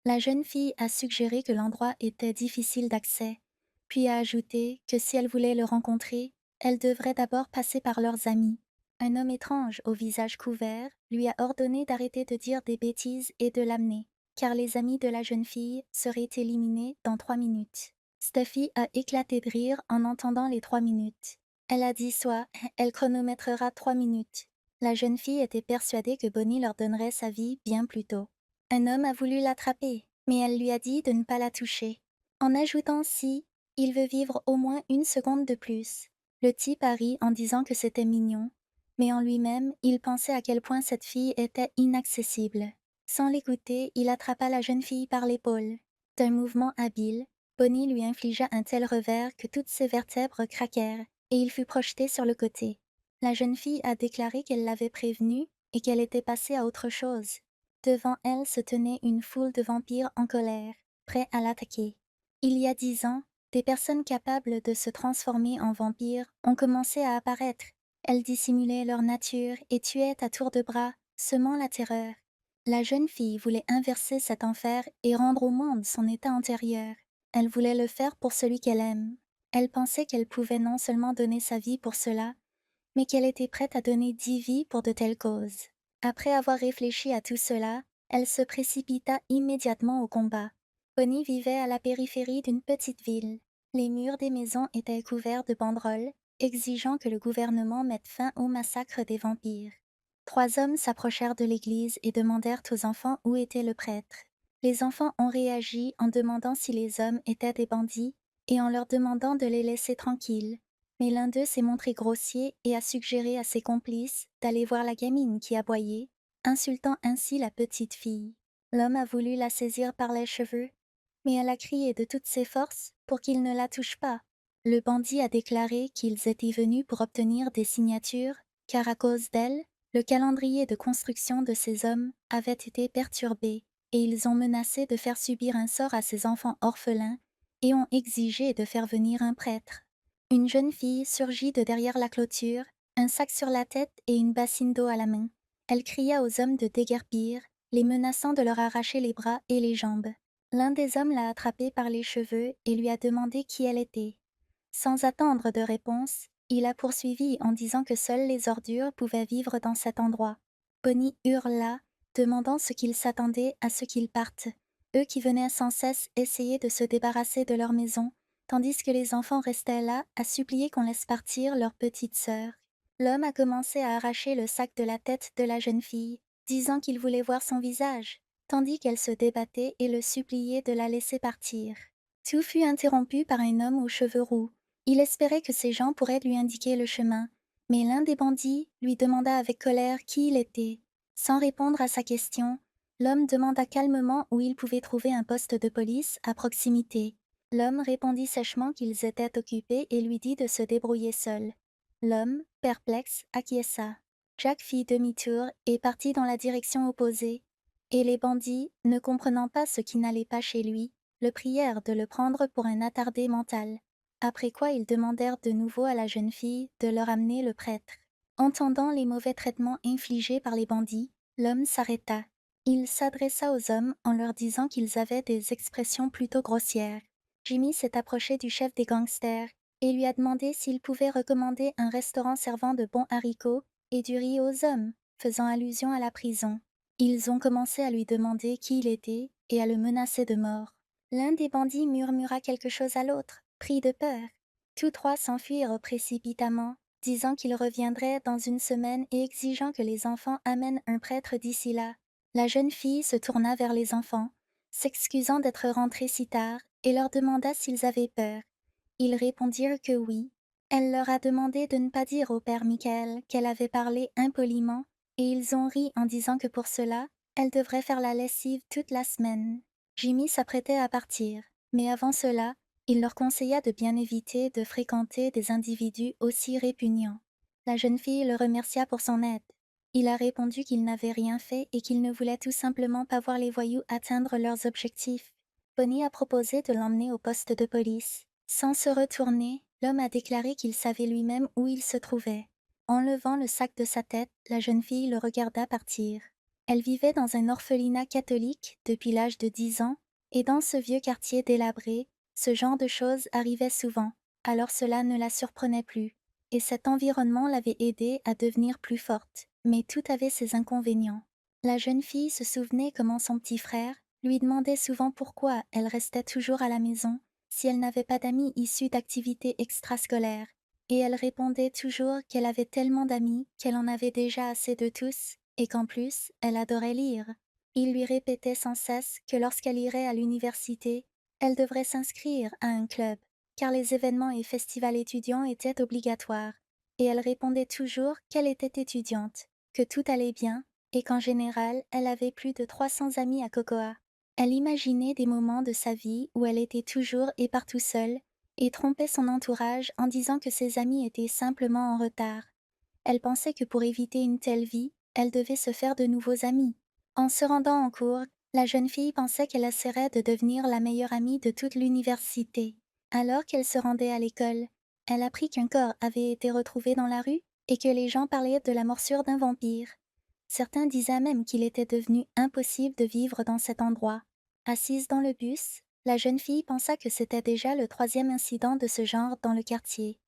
La jeune fille a suggéré que l'endroit était difficile d'accès, puis a ajouté que si elle voulait le rencontrer, elle devrait d'abord passer par leurs amis. Un homme étrange au visage couvert lui a ordonné d'arrêter de dire des bêtises et de l'amener, car les amis de la jeune fille seraient éliminés dans 3 minutes. Steffi a éclaté de rire en entendant les 3 minutes. Elle a dit soit, elle chronométrera 3 minutes. La jeune fille était persuadée que Bonnie leur donnerait sa vie bien plus tôt. Un homme a voulu l'attraper, mais elle lui a dit de ne pas la toucher, en ajoutant si il veut vivre au moins 1 seconde de plus. Le type a ri en disant que c'était mignon, mais en lui-même, il pensait à quel point cette fille était inaccessible. Sans l'écouter, il attrapa la jeune fille par l'épaule. D'un mouvement habile, Bonnie lui infligea un tel revers que toutes ses vertèbres craquèrent, et il fut projeté sur le côté. La jeune fille a déclaré qu'elle l'avait prévenu et qu'elle était passée à autre chose. Devant elle se tenait une foule de vampires en colère, prêts à l'attaquer. Il y a 10 ans, des personnes capables de se transformer en vampires ont commencé à apparaître. Elles dissimulaient leur nature et tuaient à tour de bras, semant la terreur. La jeune fille voulait inverser cet enfer et rendre au monde son état antérieur. Elle voulait le faire pour celui qu'elle aime. Elle pensait qu'elle pouvait non seulement donner sa vie pour cela, mais qu'elle était prête à donner 10 vies pour de telles causes. Après avoir réfléchi à tout cela, elle se précipita immédiatement au combat. Bonnie vivait à la périphérie d'une petite ville. Les murs des maisons étaient couverts de banderoles, exigeant que le gouvernement mette fin au massacre des vampires. 3 hommes s'approchèrent de l'église et demandèrent aux enfants où était le prêtre. Les enfants ont réagi en demandant si les hommes étaient des bandits et en leur demandant de les laisser tranquilles. Mais l'un d'eux s'est montré grossier et a suggéré à ses complices d'aller voir la gamine qui aboyait, insultant ainsi la petite fille. L'homme a voulu la saisir par les cheveux, mais elle a crié de toutes ses forces pour qu'il ne la touche pas. Le bandit a déclaré qu'ils étaient venus pour obtenir des signatures, car à cause d'elle, le calendrier de construction de ces hommes avait été perturbé, et ils ont menacé de faire subir un sort à ces enfants orphelins et ont exigé de faire venir un prêtre. Une jeune fille surgit de derrière la clôture, un sac sur la tête et une bassine d'eau à la main. Elle cria aux hommes de déguerpir, les menaçant de leur arracher les bras et les jambes. L'un des hommes l'a attrapée par les cheveux et lui a demandé qui elle était. Sans attendre de réponse, il a poursuivi en disant que seules les ordures pouvaient vivre dans cet endroit. Bonnie hurla, demandant ce qu'ils s'attendaient à ce qu'ils partent, eux qui venaient sans cesse essayer de se débarrasser de leur maison, tandis que les enfants restaient là à supplier qu'on laisse partir leur petite sœur. L'homme a commencé à arracher le sac de la tête de la jeune fille, disant qu'il voulait voir son visage, tandis qu'elle se débattait et le suppliait de la laisser partir. Tout fut interrompu par un homme aux cheveux roux. Il espérait que ces gens pourraient lui indiquer le chemin, mais l'un des bandits lui demanda avec colère qui il était. Sans répondre à sa question, l'homme demanda calmement où il pouvait trouver un poste de police à proximité. L'homme répondit sèchement qu'ils étaient occupés et lui dit de se débrouiller seul. L'homme, perplexe, acquiesça. Jack fit demi-tour et partit dans la direction opposée, et les bandits, ne comprenant pas ce qui n'allait pas chez lui, le prièrent de le prendre pour un attardé mental, après quoi ils demandèrent de nouveau à la jeune fille de leur amener le prêtre. Entendant les mauvais traitements infligés par les bandits, l'homme s'arrêta. Il s'adressa aux hommes en leur disant qu'ils avaient des expressions plutôt grossières. Jimmy s'est approché du chef des gangsters et lui a demandé s'il pouvait recommander un restaurant servant de bons haricots et du riz aux hommes, faisant allusion à la prison. Ils ont commencé à lui demander qui il était et à le menacer de mort. L'un des bandits murmura quelque chose à l'autre, pris de peur. Tous trois s'enfuirent précipitamment, disant qu'ils reviendraient dans une semaine et exigeant que les enfants amènent un prêtre d'ici là. La jeune fille se tourna vers les enfants, s'excusant d'être rentrée si tard, et leur demanda s'ils avaient peur. Ils répondirent que oui. Elle leur a demandé de ne pas dire au père Michael qu'elle avait parlé impoliment, et ils ont ri en disant que pour cela, elle devrait faire la lessive toute la semaine. Jimmy s'apprêtait à partir, mais avant cela, il leur conseilla de bien éviter de fréquenter des individus aussi répugnants. La jeune fille le remercia pour son aide. Il a répondu qu'il n'avait rien fait et qu'il ne voulait tout simplement pas voir les voyous atteindre leurs objectifs. Bonnie a proposé de l'emmener au poste de police. Sans se retourner, l'homme a déclaré qu'il savait lui-même où il se trouvait. Enlevant le sac de sa tête, la jeune fille le regarda partir. Elle vivait dans un orphelinat catholique depuis l'âge de 10 ans, et dans ce vieux quartier délabré, ce genre de choses arrivait souvent, alors cela ne la surprenait plus, et cet environnement l'avait aidée à devenir plus forte, mais tout avait ses inconvénients. La jeune fille se souvenait comment son petit frère lui demandait souvent pourquoi elle restait toujours à la maison si elle n'avait pas d'amis issus d'activités extrascolaires, et elle répondait toujours qu'elle avait tellement d'amis qu'elle en avait déjà assez de tous, et qu'en plus, elle adorait lire. Il lui répétait sans cesse que lorsqu'elle irait à l'université, elle devrait s'inscrire à un club, car les événements et festivals étudiants étaient obligatoires, et elle répondait toujours qu'elle était étudiante, que tout allait bien, et qu'en général, elle avait plus de 300 amis à Cocoa. Elle imaginait des moments de sa vie où elle était toujours et partout seule, et trompait son entourage en disant que ses amis étaient simplement en retard. Elle pensait que pour éviter une telle vie, elle devait se faire de nouveaux amis. En se rendant en cours, la jeune fille pensait qu'elle essaierait de devenir la meilleure amie de toute l'université. Alors qu'elle se rendait à l'école, elle apprit qu'un corps avait été retrouvé dans la rue et que les gens parlaient de la morsure d'un vampire. Certains disaient même qu'il était devenu impossible de vivre dans cet endroit. Assise dans le bus, la jeune fille pensa que c'était déjà le troisième incident de ce genre dans le quartier.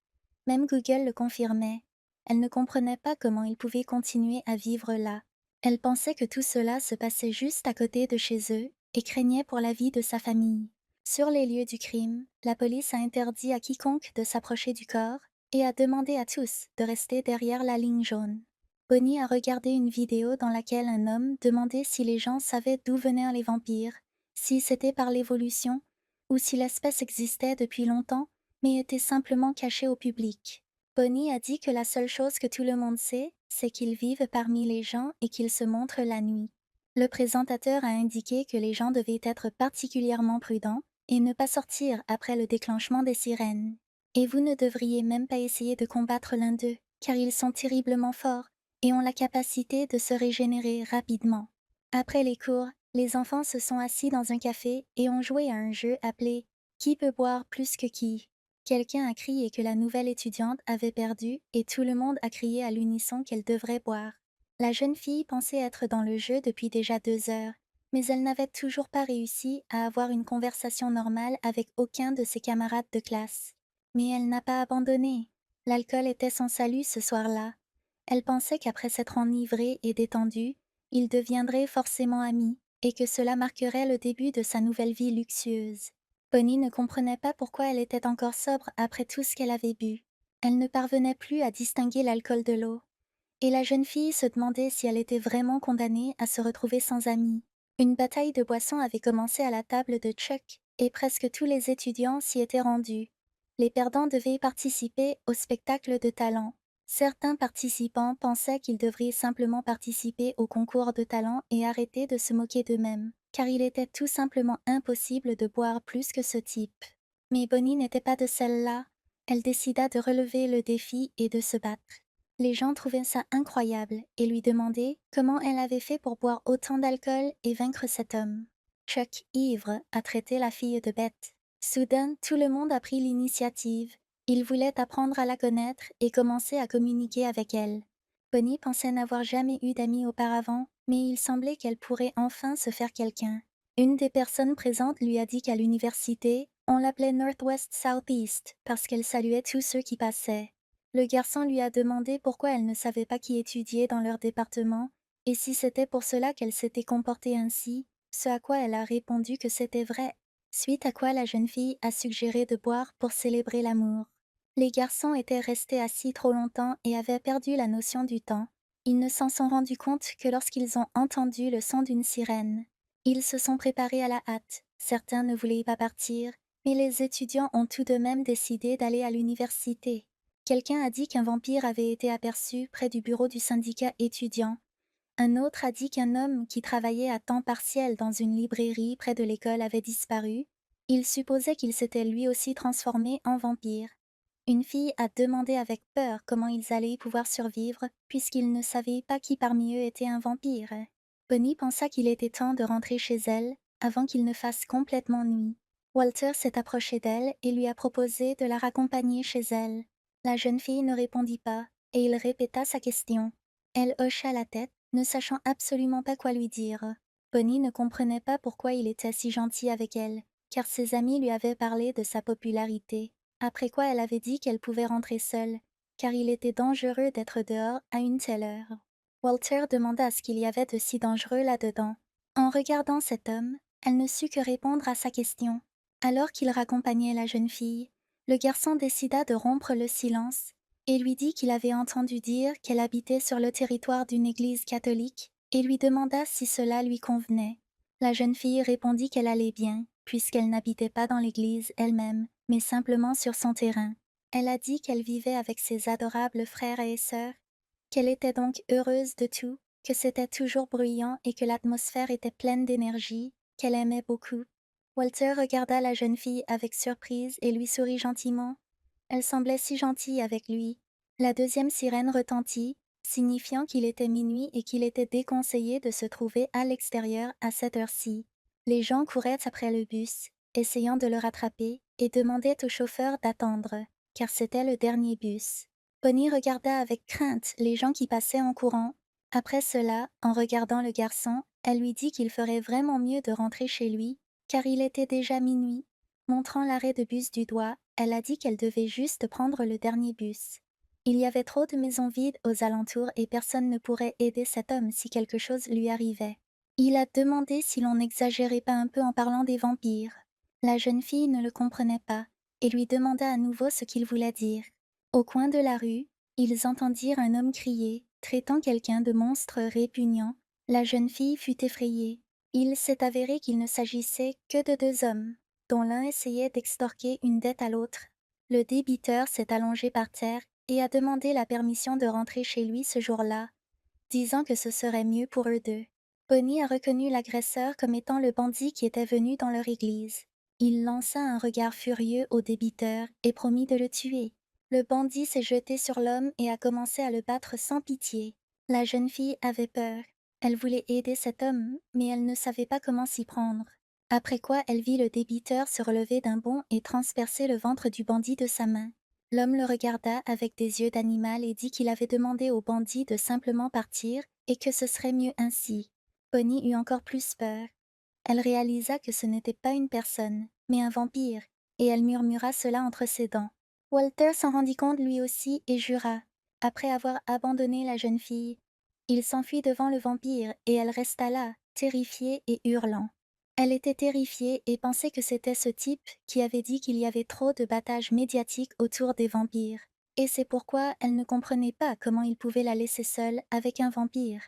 Même Google le confirmait. Elle ne comprenait pas comment il pouvait continuer à vivre là. Elle pensait que tout cela se passait juste à côté de chez eux et craignait pour la vie de sa famille. Sur les lieux du crime, la police a interdit à quiconque de s'approcher du corps et a demandé à tous de rester derrière la ligne jaune. Bonnie a regardé une vidéo dans laquelle un homme demandait si les gens savaient d'où venaient les vampires, si c'était par l'évolution ou si l'espèce existait depuis longtemps mais était simplement cachée au public. Bonnie a dit que la seule chose que tout le monde sait, c'est qu'ils vivent parmi les gens et qu'ils se montrent la nuit. Le présentateur a indiqué que les gens devaient être particulièrement prudents et ne pas sortir après le déclenchement des sirènes. Et vous ne devriez même pas essayer de combattre l'un d'eux, car ils sont terriblement forts et ont la capacité de se régénérer rapidement. Après les cours, les enfants se sont assis dans un café et ont joué à un jeu appelé Qui peut boire plus que qui? Quelqu'un a crié que la nouvelle étudiante avait perdu et tout le monde a crié à l'unisson qu'elle devrait boire. La jeune fille pensait être dans le jeu depuis déjà 2 heures, mais elle n'avait toujours pas réussi à avoir une conversation normale avec aucun de ses camarades de classe. Mais elle n'a pas abandonné. L'alcool était son salut ce soir-là. Elle pensait qu'après s'être enivrée et détendue, ils deviendraient forcément amis, et que cela marquerait le début de sa nouvelle vie luxueuse. Bonnie ne comprenait pas pourquoi elle était encore sobre après tout ce qu'elle avait bu. Elle ne parvenait plus à distinguer l'alcool de l'eau. Et la jeune fille se demandait si elle était vraiment condamnée à se retrouver sans amis. Une bataille de boissons avait commencé à la table de Chuck, et presque tous les étudiants s'y étaient rendus. Les perdants devaient participer au spectacle de talent. Certains participants pensaient qu'ils devraient simplement participer au concours de talent et arrêter de se moquer d'eux-mêmes, car il était tout simplement impossible de boire plus que ce type. Mais Bonnie n'était pas de celle-là. Elle décida de relever le défi et de se battre. Les gens trouvaient ça incroyable et lui demandaient comment elle avait fait pour boire autant d'alcool et vaincre cet homme. Chuck, ivre, a traité la fille de bête. Soudain, tout le monde a pris l'initiative. Il voulait apprendre à la connaître et commencer à communiquer avec elle. Bonnie pensait n'avoir jamais eu d'amis auparavant, mais il semblait qu'elle pourrait enfin se faire quelqu'un. Une des personnes présentes lui a dit qu'à l'université, on l'appelait Northwest Southeast parce qu'elle saluait tous ceux qui passaient. Le garçon lui a demandé pourquoi elle ne savait pas qui étudiait dans leur département et si c'était pour cela qu'elle s'était comportée ainsi, ce à quoi elle a répondu que c'était vrai, suite à quoi la jeune fille a suggéré de boire pour célébrer l'amour. Les garçons étaient restés assis trop longtemps et avaient perdu la notion du temps. Ils ne s'en sont rendus compte que lorsqu'ils ont entendu le son d'une sirène. Ils se sont préparés à la hâte. Certains ne voulaient pas partir, mais les étudiants ont tout de même décidé d'aller à l'université. Quelqu'un a dit qu'un vampire avait été aperçu près du bureau du syndicat étudiant. Un autre a dit qu'un homme qui travaillait à temps partiel dans une librairie près de l'école avait disparu. Il supposait qu'il s'était lui aussi transformé en vampire. Une fille a demandé avec peur comment ils allaient pouvoir survivre puisqu'ils ne savaient pas qui parmi eux était un vampire. Bonnie pensa qu'il était temps de rentrer chez elle avant qu'il ne fasse complètement nuit. Walter s'est approché d'elle et lui a proposé de la raccompagner chez elle. La jeune fille ne répondit pas, et il répéta sa question. Elle hocha la tête, ne sachant absolument pas quoi lui dire. Bonnie ne comprenait pas pourquoi il était si gentil avec elle, car ses amis lui avaient parlé de sa popularité, après quoi elle avait dit qu'elle pouvait rentrer seule, car il était dangereux d'être dehors à une telle heure. Walter demanda ce qu'il y avait de si dangereux là-dedans. En regardant cet homme, elle ne sut que répondre à sa question. Alors qu'il raccompagnait la jeune fille, le garçon décida de rompre le silence et lui dit qu'il avait entendu dire qu'elle habitait sur le territoire d'une église catholique et lui demanda si cela lui convenait. La jeune fille répondit qu'elle allait bien, puisqu'elle n'habitait pas dans l'église elle-même, mais simplement sur son terrain. Elle a dit qu'elle vivait avec ses adorables frères et sœurs, qu'elle était donc heureuse de tout, que c'était toujours bruyant et que l'atmosphère était pleine d'énergie, qu'elle aimait beaucoup. Walter regarda la jeune fille avec surprise et lui sourit gentiment. Elle semblait si gentille avec lui. La deuxième sirène retentit, signifiant qu'il était minuit et qu'il était déconseillé de se trouver à l'extérieur à cette heure-ci. Les gens couraient après le bus, essayant de le rattraper, et demandaient au chauffeur d'attendre, car c'était le dernier bus. Bonnie regarda avec crainte les gens qui passaient en courant. Après cela, en regardant le garçon, elle lui dit qu'il ferait vraiment mieux de rentrer chez lui, car il était déjà minuit. Montrant l'arrêt de bus du doigt, elle a dit qu'elle devait juste prendre le dernier bus. Il y avait trop de maisons vides aux alentours et personne ne pourrait aider cet homme si quelque chose lui arrivait. Il a demandé si l'on n'exagérait pas un peu en parlant des vampires. La jeune fille ne le comprenait pas et lui demanda à nouveau ce qu'il voulait dire. Au coin de la rue, ils entendirent un homme crier, traitant quelqu'un de monstre répugnant. La jeune fille fut effrayée. Il s'est avéré qu'il ne s'agissait que de deux hommes, dont l'un essayait d'extorquer une dette à l'autre. Le débiteur s'est allongé par terre et a demandé la permission de rentrer chez lui ce jour-là, disant que ce serait mieux pour eux deux. Bonnie a reconnu l'agresseur comme étant le bandit qui était venu dans leur église. Il lança un regard furieux au débiteur et promit de le tuer. Le bandit s'est jeté sur l'homme et a commencé à le battre sans pitié. La jeune fille avait peur. Elle voulait aider cet homme, mais elle ne savait pas comment s'y prendre. Après quoi, elle vit le débiteur se relever d'un bond et transpercer le ventre du bandit de sa main. L'homme le regarda avec des yeux d'animal et dit qu'il avait demandé au bandit de simplement partir et que ce serait mieux ainsi. Bonnie eut encore plus peur. Elle réalisa que ce n'était pas une personne, mais un vampire, et elle murmura cela entre ses dents. Walter s'en rendit compte lui aussi et jura, après avoir abandonné la jeune fille. Il s'enfuit devant le vampire et elle resta là, terrifiée et hurlant. Elle était terrifiée et pensait que c'était ce type qui avait dit qu'il y avait trop de battage médiatique autour des vampires. Et c'est pourquoi elle ne comprenait pas comment il pouvait la laisser seule avec un vampire.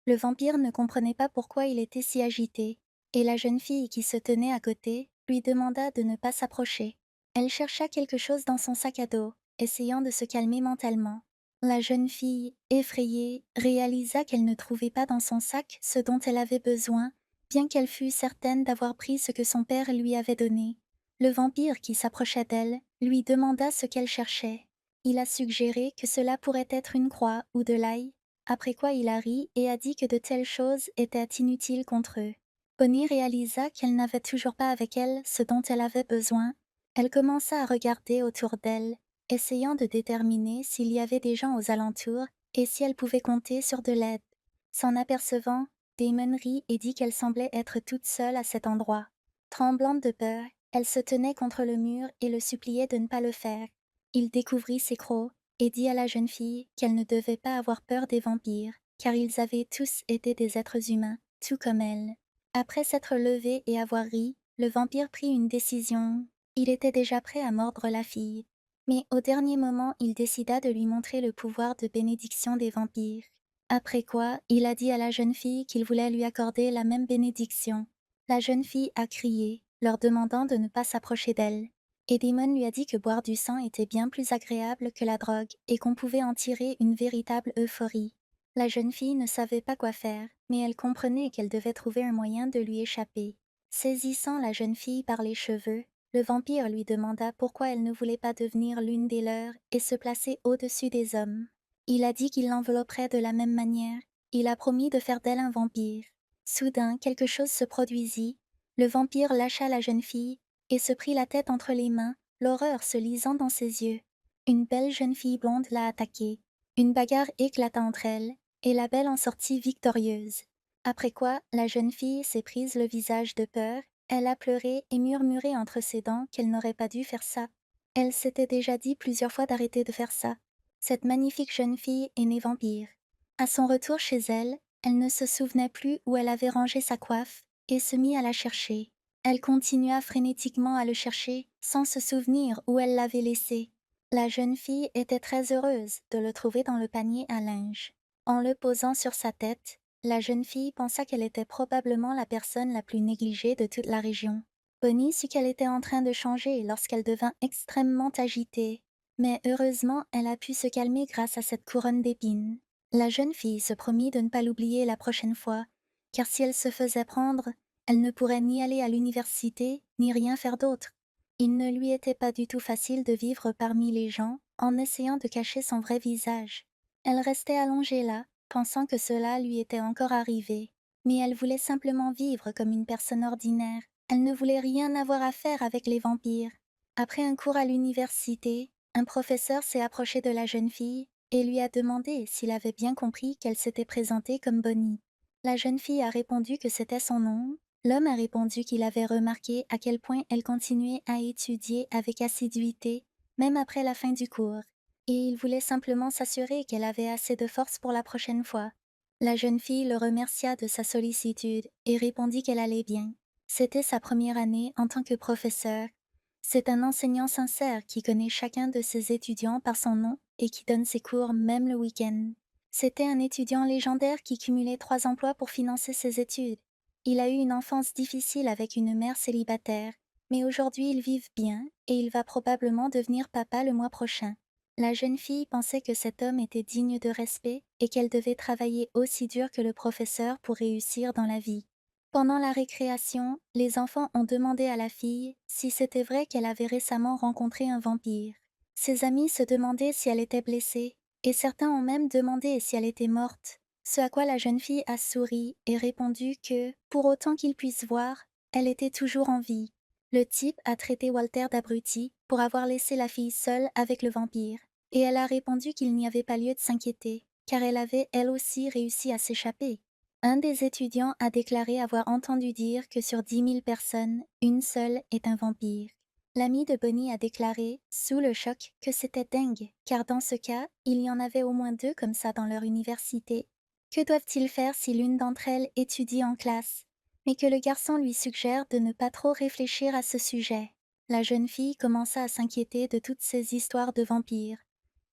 Le vampire ne comprenait pas pourquoi il était si agité, et la jeune fille qui se tenait à côté lui demanda de ne pas s'approcher. Elle chercha quelque chose dans son sac à dos, essayant de se calmer mentalement. La jeune fille, effrayée, réalisa qu'elle ne trouvait pas dans son sac ce dont elle avait besoin, bien qu'elle fût certaine d'avoir pris ce que son père lui avait donné. Le vampire qui s'approcha d'elle lui demanda ce qu'elle cherchait. Il a suggéré que cela pourrait être une croix ou de l'ail, après quoi il a ri et a dit que de telles choses étaient inutiles contre eux. Bonnie réalisa qu'elle n'avait toujours pas avec elle ce dont elle avait besoin. Elle commença à regarder autour d'elle, essayant de déterminer s'il y avait des gens aux alentours et si elle pouvait compter sur de l'aide. S'en apercevant, Damon rit et dit qu'elle semblait être toute seule à cet endroit. Tremblante de peur, elle se tenait contre le mur et le suppliait de ne pas le faire. Il découvrit ses crocs et dit à la jeune fille qu'elle ne devait pas avoir peur des vampires, car ils avaient tous été des êtres humains, tout comme elle. Après s'être levé et avoir ri, le vampire prit une décision. Il était déjà prêt à mordre la fille. Mais au dernier moment, il décida de lui montrer le pouvoir de bénédiction des vampires. Après quoi, il a dit à la jeune fille qu'il voulait lui accorder la même bénédiction. La jeune fille a crié, leur demandant de ne pas s'approcher d'elle. Et Damon lui a dit que boire du sang était bien plus agréable que la drogue et qu'on pouvait en tirer une véritable euphorie. La jeune fille ne savait pas quoi faire, mais elle comprenait qu'elle devait trouver un moyen de lui échapper. Saisissant la jeune fille par les cheveux, le vampire lui demanda pourquoi elle ne voulait pas devenir l'une des leurs et se placer au-dessus des hommes. Il a dit qu'il l'envelopperait de la même manière. Il a promis de faire d'elle un vampire. Soudain, quelque chose se produisit. Le vampire lâcha la jeune fille et se prit la tête entre les mains, l'horreur se lisant dans ses yeux. Une belle jeune fille blonde l'a attaqué. Une bagarre éclata entre elles. et la belle en sortit victorieuse. Après quoi, la jeune fille s'est prise le visage de peur, elle a pleuré et murmuré entre ses dents qu'elle n'aurait pas dû faire ça. Elle s'était déjà dit plusieurs fois d'arrêter de faire ça. Cette magnifique jeune fille est née vampire. À son retour chez elle, elle ne se souvenait plus où elle avait rangé sa coiffe et se mit à la chercher. Elle continua frénétiquement à le chercher, sans se souvenir où elle l'avait laissé. La jeune fille était très heureuse de le trouver dans le panier à linge. En le posant sur sa tête, la jeune fille pensa qu'elle était probablement la personne la plus négligée de toute la région. Bonnie sut qu'elle était en train de changer lorsqu'elle devint extrêmement agitée, mais heureusement elle a pu se calmer grâce à cette couronne d'épines. La jeune fille se promit de ne pas l'oublier la prochaine fois, car si elle se faisait prendre, elle ne pourrait ni aller à l'université, ni rien faire d'autre. Il ne lui était pas du tout facile de vivre parmi les gens en essayant de cacher son vrai visage. Elle restait allongée là, pensant que cela lui était encore arrivé, mais elle voulait simplement vivre comme une personne ordinaire. Elle ne voulait rien avoir à faire avec les vampires. Après un cours à l'université, un professeur s'est approché de la jeune fille et lui a demandé s'il avait bien compris qu'elle s'était présentée comme Bonnie. La jeune fille a répondu que c'était son nom. L'homme a répondu qu'il avait remarqué à quel point elle continuait à étudier avec assiduité, même après la fin du cours, et il voulait simplement s'assurer qu'elle avait assez de force pour la prochaine fois. La jeune fille le remercia de sa sollicitude et répondit qu'elle allait bien. C'était sa première année en tant que professeur. C'est un enseignant sincère qui connaît chacun de ses étudiants par son nom et qui donne ses cours même le week-end. C'était un étudiant légendaire qui cumulait 3 emplois pour financer ses études. Il a eu une enfance difficile avec une mère célibataire, mais aujourd'hui ils vivent bien et il va probablement devenir papa le mois prochain. La jeune fille pensait que cet homme était digne de respect et qu'elle devait travailler aussi dur que le professeur pour réussir dans la vie. Pendant la récréation, les enfants ont demandé à la fille si c'était vrai qu'elle avait récemment rencontré un vampire. Ses amis se demandaient si elle était blessée, et certains ont même demandé si elle était morte, ce à quoi la jeune fille a souri et répondu que, pour autant qu'ils puissent voir, elle était toujours en vie. Le type a traité Walter d'abruti pour avoir laissé la fille seule avec le vampire, et elle a répondu qu'il n'y avait pas lieu de s'inquiéter, car elle avait elle aussi réussi à s'échapper. Un des étudiants a déclaré avoir entendu dire que sur 10 000 personnes, une seule est un vampire. L'ami de Bonnie a déclaré, sous le choc, que c'était dingue, car dans ce cas, il y en avait au moins 2 comme ça dans leur université. Que doivent-ils faire si l'une d'entre elles étudie en classe? Mais que le garçon lui suggère de ne pas trop réfléchir à ce sujet. La jeune fille commença à s'inquiéter de toutes ces histoires de vampires,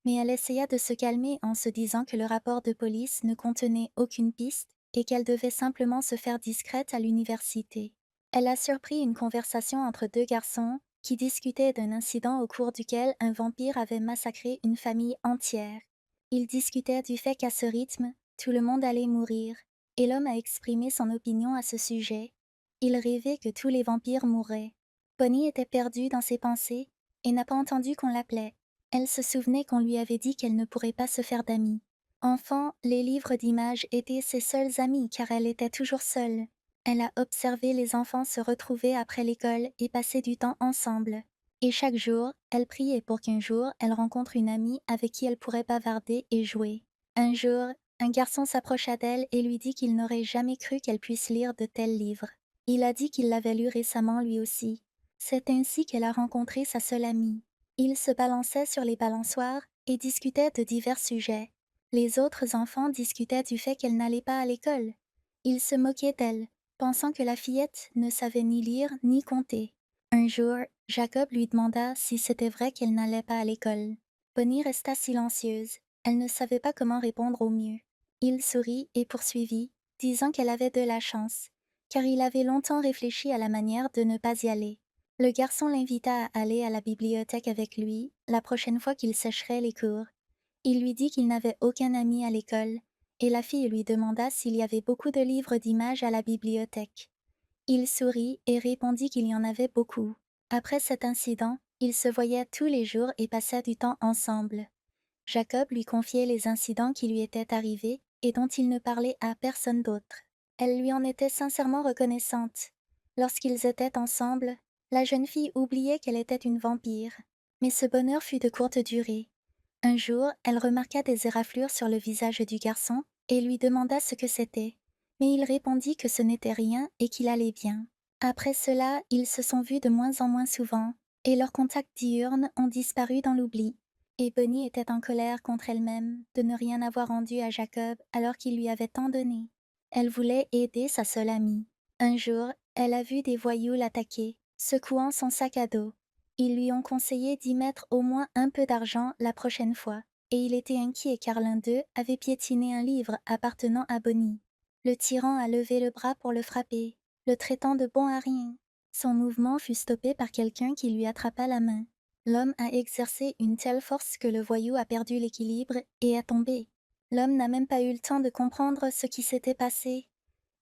mais elle essaya de se calmer en se disant que le rapport de police ne contenait aucune piste et qu'elle devait simplement se faire discrète à l'université. Elle a surpris une conversation entre 2 garçons qui discutaient d'un incident au cours duquel un vampire avait massacré une famille entière. Ils discutaient du fait qu'à ce rythme, tout le monde allait mourir, et l'homme a exprimé son opinion à ce sujet. Il rêvait que tous les vampires mourraient. Bonnie était perdue dans ses pensées et n'a pas entendu qu'on l'appelait. Elle se souvenait qu'on lui avait dit qu'elle ne pourrait pas se faire d'amis. Enfant, les livres d'images étaient ses seuls amis car elle était toujours seule. Elle a observé les enfants se retrouver après l'école et passer du temps ensemble. Et chaque jour, elle priait pour qu'un jour, elle rencontre une amie avec qui elle pourrait bavarder et jouer. Un jour, un garçon s'approcha d'elle et lui dit qu'il n'aurait jamais cru qu'elle puisse lire de tels livres. Il a dit qu'il l'avait lu récemment lui aussi. C'est ainsi qu'elle a rencontré sa seule amie. Ils se balançaient sur les balançoires et discutaient de divers sujets. Les autres enfants discutaient du fait qu'elle n'allait pas à l'école. Ils se moquaient d'elle, pensant que la fillette ne savait ni lire ni compter. Un jour, Jacob lui demanda si c'était vrai qu'elle n'allait pas à l'école. Bonnie resta silencieuse. Elle ne savait pas comment répondre au mieux. Il sourit et poursuivit, disant qu'elle avait de la chance, car il avait longtemps réfléchi à la manière de ne pas y aller. Le garçon l'invita à aller à la bibliothèque avec lui la prochaine fois qu'il sécherait les cours. Il lui dit qu'il n'avait aucun ami à l'école, et la fille lui demanda s'il y avait beaucoup de livres d'images à la bibliothèque. Il sourit et répondit qu'il y en avait beaucoup. Après cet incident, ils se voyaient tous les jours et passaient du temps ensemble. Jacob lui confiait les incidents qui lui étaient arrivés et dont il ne parlait à personne d'autre. Elle lui en était sincèrement reconnaissante. Lorsqu'ils étaient ensemble, la jeune fille oubliait qu'elle était une vampire. Mais ce bonheur fut de courte durée. Un jour, elle remarqua des éraflures sur le visage du garçon et lui demanda ce que c'était. Mais il répondit que ce n'était rien et qu'il allait bien. Après cela, ils se sont vus de moins en moins souvent, et leurs contacts diurnes ont disparu dans l'oubli. Et Bonnie était en colère contre elle-même de ne rien avoir rendu à Jacob alors qu'il lui avait tant donné. Elle voulait aider sa seule amie. Un jour, elle a vu des voyous l'attaquer, secouant son sac à dos. Ils lui ont conseillé d'y mettre au moins un peu d'argent la prochaine fois, et il était inquiet car l'un d'eux avait piétiné un livre appartenant à Bonnie. Le tyran a levé le bras pour le frapper, le traitant de bon à rien. Son mouvement fut stoppé par quelqu'un qui lui attrapa la main. L'homme a exercé une telle force que le voyou a perdu l'équilibre et est tombé. L'homme n'a même pas eu le temps de comprendre ce qui s'était passé.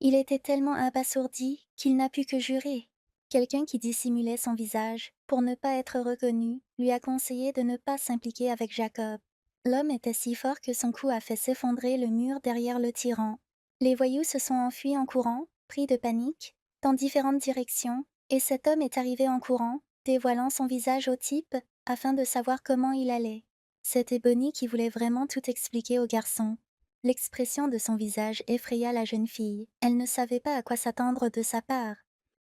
Il était tellement abasourdi qu'il n'a pu que jurer. Quelqu'un qui dissimulait son visage, pour ne pas être reconnu, lui a conseillé de ne pas s'impliquer avec Jacob. L'homme était si fort que son coup a fait s'effondrer le mur derrière le tyran. Les voyous se sont enfuis en courant, pris de panique, dans différentes directions, et cet homme est arrivé en courant, dévoilant son visage au type, afin de savoir comment il allait. C'était Bonnie qui voulait vraiment tout expliquer au garçon. L'expression de son visage effraya la jeune fille. Elle ne savait pas à quoi s'attendre de sa part.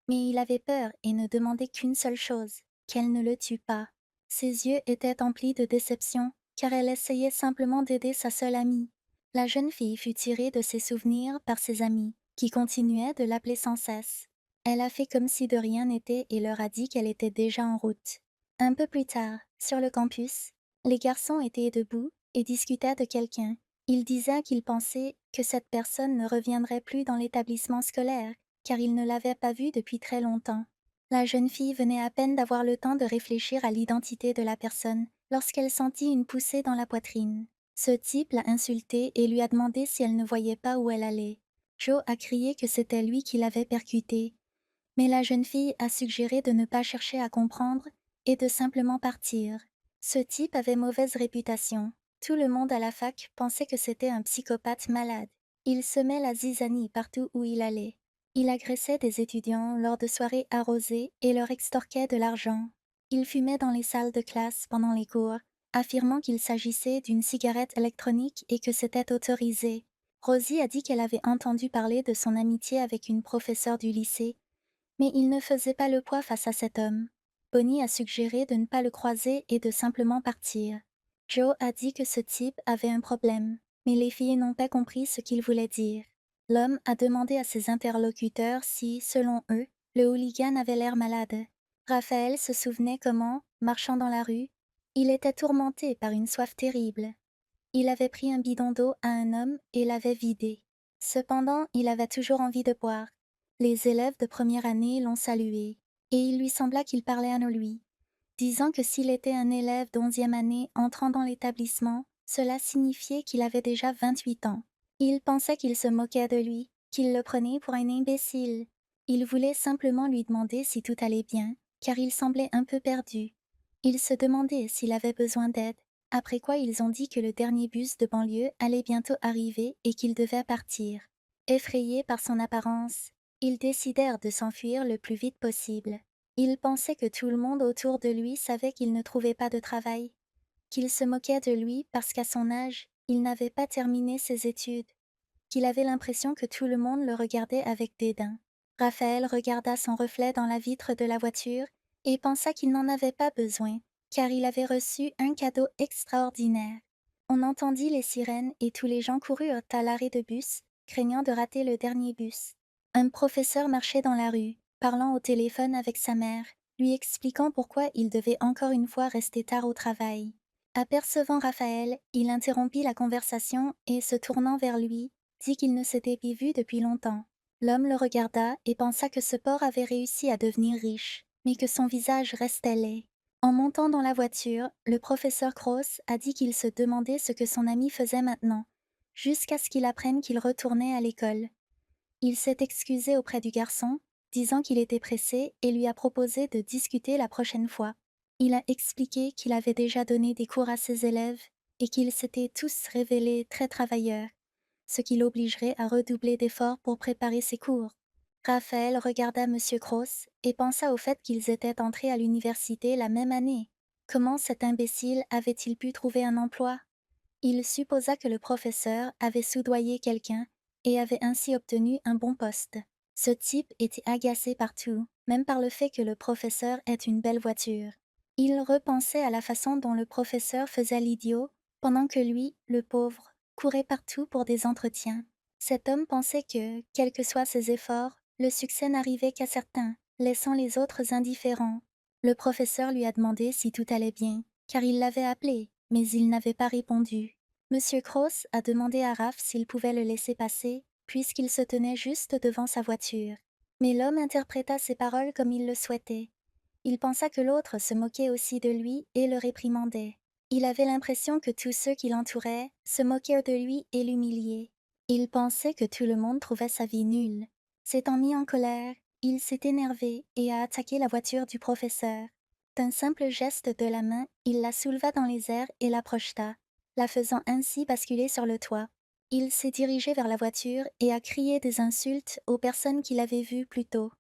Mais il avait peur et ne demandait qu'une seule chose, qu'elle ne le tue pas. Ses yeux étaient emplis de déception, car elle essayait simplement d'aider sa seule amie. La jeune fille fut tirée de ses souvenirs par ses amis, qui continuaient de l'appeler sans cesse. Elle a fait comme si de rien n'était et leur a dit qu'elle était déjà en route. Un peu plus tard, sur le campus, les garçons étaient debout et discutaient de quelqu'un. Ils disaient qu'ils pensaient que cette personne ne reviendrait plus dans l'établissement scolaire, car ils ne l'avaient pas vue depuis très longtemps. La jeune fille venait à peine d'avoir le temps de réfléchir à l'identité de la personne lorsqu'elle sentit une poussée dans la poitrine. Ce type l'a insultée et lui a demandé si elle ne voyait pas où elle allait. Joe a crié que c'était lui qui l'avait percutée, mais la jeune fille a suggéré de ne pas chercher à comprendre et de simplement partir. Ce type avait mauvaise réputation. Tout le monde à la fac pensait que c'était un psychopathe malade. Il semait la zizanie partout où il allait. Il agressait des étudiants lors de soirées arrosées et leur extorquait de l'argent. Il fumait dans les salles de classe pendant les cours, affirmant qu'il s'agissait d'une cigarette électronique et que c'était autorisé. Rosie a dit qu'elle avait entendu parler de son amitié avec une professeure du lycée, mais il ne faisait pas le poids face à cet homme. Bonnie a suggéré de ne pas le croiser et de simplement partir. Joe a dit que ce type avait un problème, mais les filles n'ont pas compris ce qu'il voulait dire. L'homme a demandé à ses interlocuteurs si, selon eux, le hooligan avait l'air malade. Raphaël se souvenait comment, marchant dans la rue, il était tourmenté par une soif terrible. Il avait pris un bidon d'eau à un homme et l'avait vidé. Cependant, il avait toujours envie de boire. Les élèves de première année l'ont salué, et il lui sembla qu'il parlait à lui, disant que s'il était un élève d'11e année entrant dans l'établissement, cela signifiait qu'il avait déjà 28 ans. Il pensait qu'il se moquait de lui, qu'il le prenait pour un imbécile. Il voulait simplement lui demander si tout allait bien, car il semblait un peu perdu. Il se demandait s'il avait besoin d'aide, après quoi ils ont dit que le dernier bus de banlieue allait bientôt arriver et qu'il devait partir. Effrayés par son apparence, ils décidèrent de s'enfuir le plus vite possible. Il pensait que tout le monde autour de lui savait qu'il ne trouvait pas de travail, qu'il se moquait de lui parce qu'à son âge, il n'avait pas terminé ses études, qu'il avait l'impression que tout le monde le regardait avec dédain. Raphaël regarda son reflet dans la vitre de la voiture et pensa qu'il n'en avait pas besoin, car il avait reçu un cadeau extraordinaire. On entendit les sirènes et tous les gens coururent à l'arrêt de bus, craignant de rater le dernier bus. Un professeur marchait dans la rue, parlant au téléphone avec sa mère, lui expliquant pourquoi il devait encore une fois rester tard au travail. Apercevant Raphaël, il interrompit la conversation et, se tournant vers lui, dit qu'il ne s'était pas vu depuis longtemps. L'homme le regarda et pensa que ce porc avait réussi à devenir riche, mais que son visage restait laid. En montant dans la voiture, le professeur Cross a dit qu'il se demandait ce que son ami faisait maintenant, jusqu'à ce qu'il apprenne qu'il retournait à l'école. Il s'est excusé auprès du garçon, disant qu'il était pressé et lui a proposé de discuter la prochaine fois. Il a expliqué qu'il avait déjà donné des cours à ses élèves et qu'ils s'étaient tous révélés très travailleurs, ce qui l'obligerait à redoubler d'efforts pour préparer ses cours. Raphaël regarda M. Cross et pensa au fait qu'ils étaient entrés à l'université la même année. Comment cet imbécile avait-il pu trouver un emploi? Il supposa que le professeur avait soudoyé quelqu'un et avait ainsi obtenu un bon poste. Ce type était agacé par tout, même par le fait que le professeur ait une belle voiture. Il repensait à la façon dont le professeur faisait l'idiot, pendant que lui, le pauvre, courait partout pour des entretiens. Cet homme pensait que, quels que soient ses efforts, le succès n'arrivait qu'à certains, laissant les autres indifférents. Le professeur lui a demandé si tout allait bien, car il l'avait appelé, mais il n'avait pas répondu. Monsieur Cross a demandé à Raph s'il pouvait le laisser passer, puisqu'il se tenait juste devant sa voiture. Mais l'homme interpréta ses paroles comme il le souhaitait. Il pensa que l'autre se moquait aussi de lui et le réprimandait. Il avait l'impression que tous ceux qui l'entouraient se moquaient de lui et l'humiliaient. Il pensait que tout le monde trouvait sa vie nulle. S'étant mis en colère, il s'est énervé et a attaqué la voiture du professeur. D'un simple geste de la main, il la souleva dans les airs et la projeta, la faisant ainsi basculer sur le toit. Il s'est dirigé vers la voiture et a crié des insultes aux personnes qu'il avait vues plus tôt,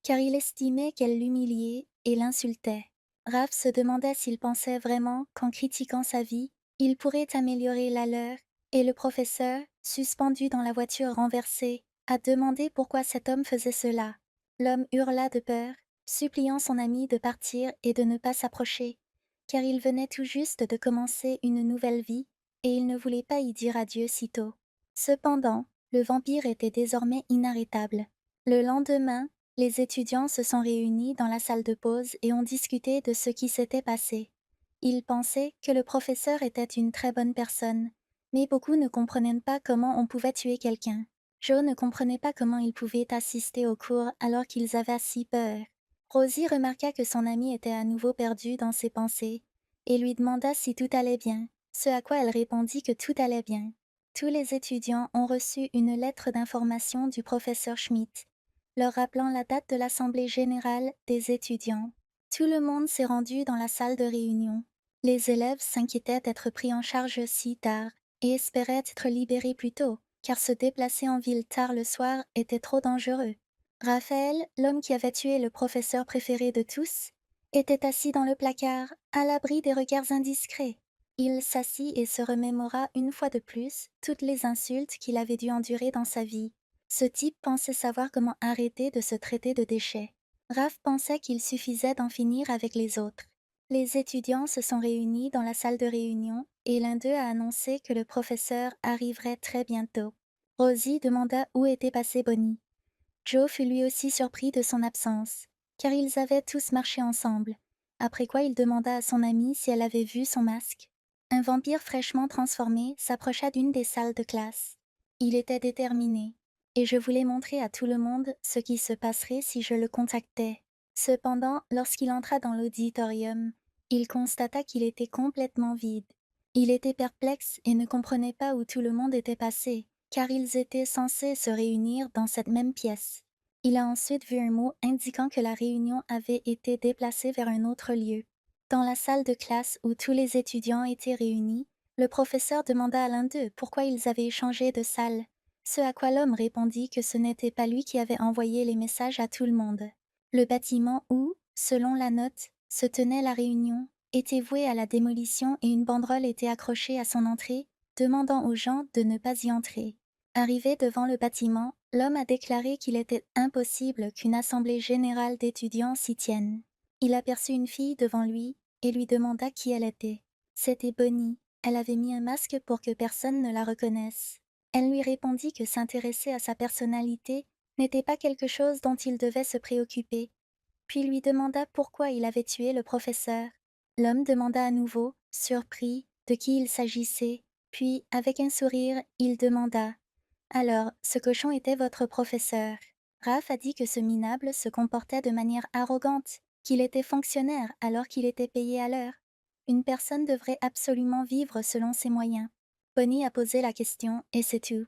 car il estimait qu'elles l'humiliaient et l'insultaient. Raph se demandait s'il pensait vraiment qu'en critiquant sa vie, il pourrait améliorer la leur, et le professeur, suspendu dans la voiture renversée, a demandé pourquoi cet homme faisait cela. L'homme hurla de peur, suppliant son ami de partir et de ne pas s'approcher, car il venait tout juste de commencer une nouvelle vie, et il ne voulait pas y dire adieu si tôt. Cependant, le vampire était désormais inarrêtable. Le lendemain, les étudiants se sont réunis dans la salle de pause et ont discuté de ce qui s'était passé. Ils pensaient que le professeur était une très bonne personne, mais beaucoup ne comprenaient pas comment on pouvait tuer quelqu'un. Joe ne comprenait pas comment ils pouvaient assister au cours alors qu'ils avaient si peur. Rosie remarqua que son ami était à nouveau perdu dans ses pensées et lui demanda si tout allait bien, ce à quoi elle répondit que tout allait bien. Tous les étudiants ont reçu une lettre d'information du professeur Schmidt, leur rappelant la date de l'Assemblée générale des étudiants. Tout le monde s'est rendu dans la salle de réunion. Les élèves s'inquiétaient d'être pris en charge si tard et espéraient être libérés plus tôt, car se déplacer en ville tard le soir était trop dangereux. Raphaël, l'homme qui avait tué le professeur préféré de tous, était assis dans le placard, à l'abri des regards indiscrets. Il s'assit et se remémora une fois de plus toutes les insultes qu'il avait dû endurer dans sa vie. Ce type pensait savoir comment arrêter de se traiter de déchets. Raph pensait qu'il suffisait d'en finir avec les autres. Les étudiants se sont réunis dans la salle de réunion et l'un d'eux a annoncé que le professeur arriverait très bientôt. Rosie demanda où était passé Bonnie. Joe fut lui aussi surpris de son absence, car ils avaient tous marché ensemble, après quoi il demanda à son amie si elle avait vu son masque. Un vampire fraîchement transformé s'approcha d'une des salles de classe. Il était déterminé, et je voulais montrer à tout le monde ce qui se passerait si je le contactais. Cependant, lorsqu'il entra dans l'auditorium, il constata qu'il était complètement vide. Il était perplexe et ne comprenait pas où tout le monde était passé, car ils étaient censés se réunir dans cette même pièce. Il a ensuite vu un mot indiquant que la réunion avait été déplacée vers un autre lieu. Dans la salle de classe où tous les étudiants étaient réunis, le professeur demanda à l'un d'eux pourquoi ils avaient changé de salle, ce à quoi l'homme répondit que ce n'était pas lui qui avait envoyé les messages à tout le monde. Le bâtiment où, selon la note, se tenait la réunion était voué à la démolition et une banderole était accrochée à son entrée, demandant aux gens de ne pas y entrer. Arrivé devant le bâtiment, l'homme a déclaré qu'il était impossible qu'une assemblée générale d'étudiants s'y tienne. Il aperçut une fille devant lui et lui demanda qui elle était. C'était Bonnie. Elle avait mis un masque pour que personne ne la reconnaisse. Elle lui répondit que s'intéresser à sa personnalité n'était pas quelque chose dont il devait se préoccuper, puis lui demanda pourquoi il avait tué le professeur. L'homme demanda à nouveau, surpris, de qui il s'agissait, puis, avec un sourire, il demanda: alors, ce cochon était votre professeur. Raph a dit que ce minable se comportait de manière arrogante, qu'il était fonctionnaire alors qu'il était payé à l'heure. Une personne devrait absolument vivre selon ses moyens. Bonnie a posé la question, et c'est tout.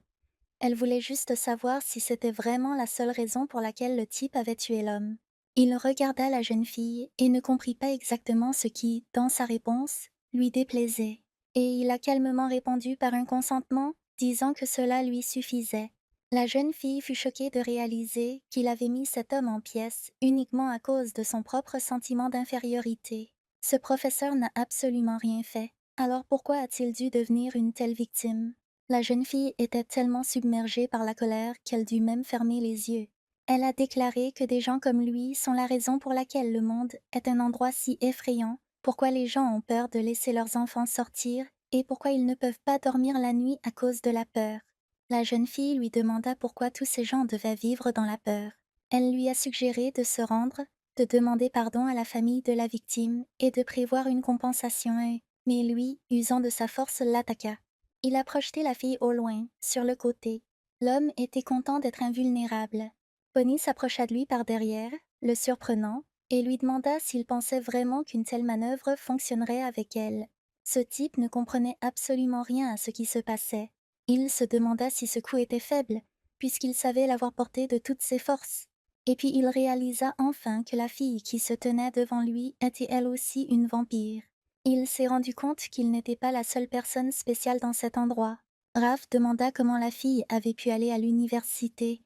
Elle voulait juste savoir si c'était vraiment la seule raison pour laquelle le type avait tué l'homme. Il regarda la jeune fille et ne comprit pas exactement ce qui, dans sa réponse, lui déplaisait. Et il a calmement répondu par un consentement, disant que cela lui suffisait. La jeune fille fut choquée de réaliser qu'il avait mis cet homme en pièces uniquement à cause de son propre sentiment d'infériorité. Ce professeur n'a absolument rien fait. Alors pourquoi a-t-il dû devenir une telle victime? La jeune fille était tellement submergée par la colère qu'elle dut même fermer les yeux. Elle a déclaré que des gens comme lui sont la raison pour laquelle le monde est un endroit si effrayant, pourquoi les gens ont peur de laisser leurs enfants sortir et pourquoi ils ne peuvent pas dormir la nuit à cause de la peur. La jeune fille lui demanda pourquoi tous ces gens devaient vivre dans la peur. Elle lui a suggéré de se rendre, de demander pardon à la famille de la victime et de prévoir une compensation, mais lui, usant de sa force, l'attaqua. Il a projeté la fille au loin, sur le côté. L'homme était content d'être invulnérable. Bonnie s'approcha de lui par derrière, le surprenant, et lui demanda s'il pensait vraiment qu'une telle manœuvre fonctionnerait avec elle. Ce type ne comprenait absolument rien à ce qui se passait. Il se demanda si ce coup était faible, puisqu'il savait l'avoir porté de toutes ses forces. Et puis il réalisa enfin que la fille qui se tenait devant lui était elle aussi une vampire. Il s'est rendu compte qu'il n'était pas la seule personne spéciale dans cet endroit. Raph demanda comment la fille avait pu aller à l'université.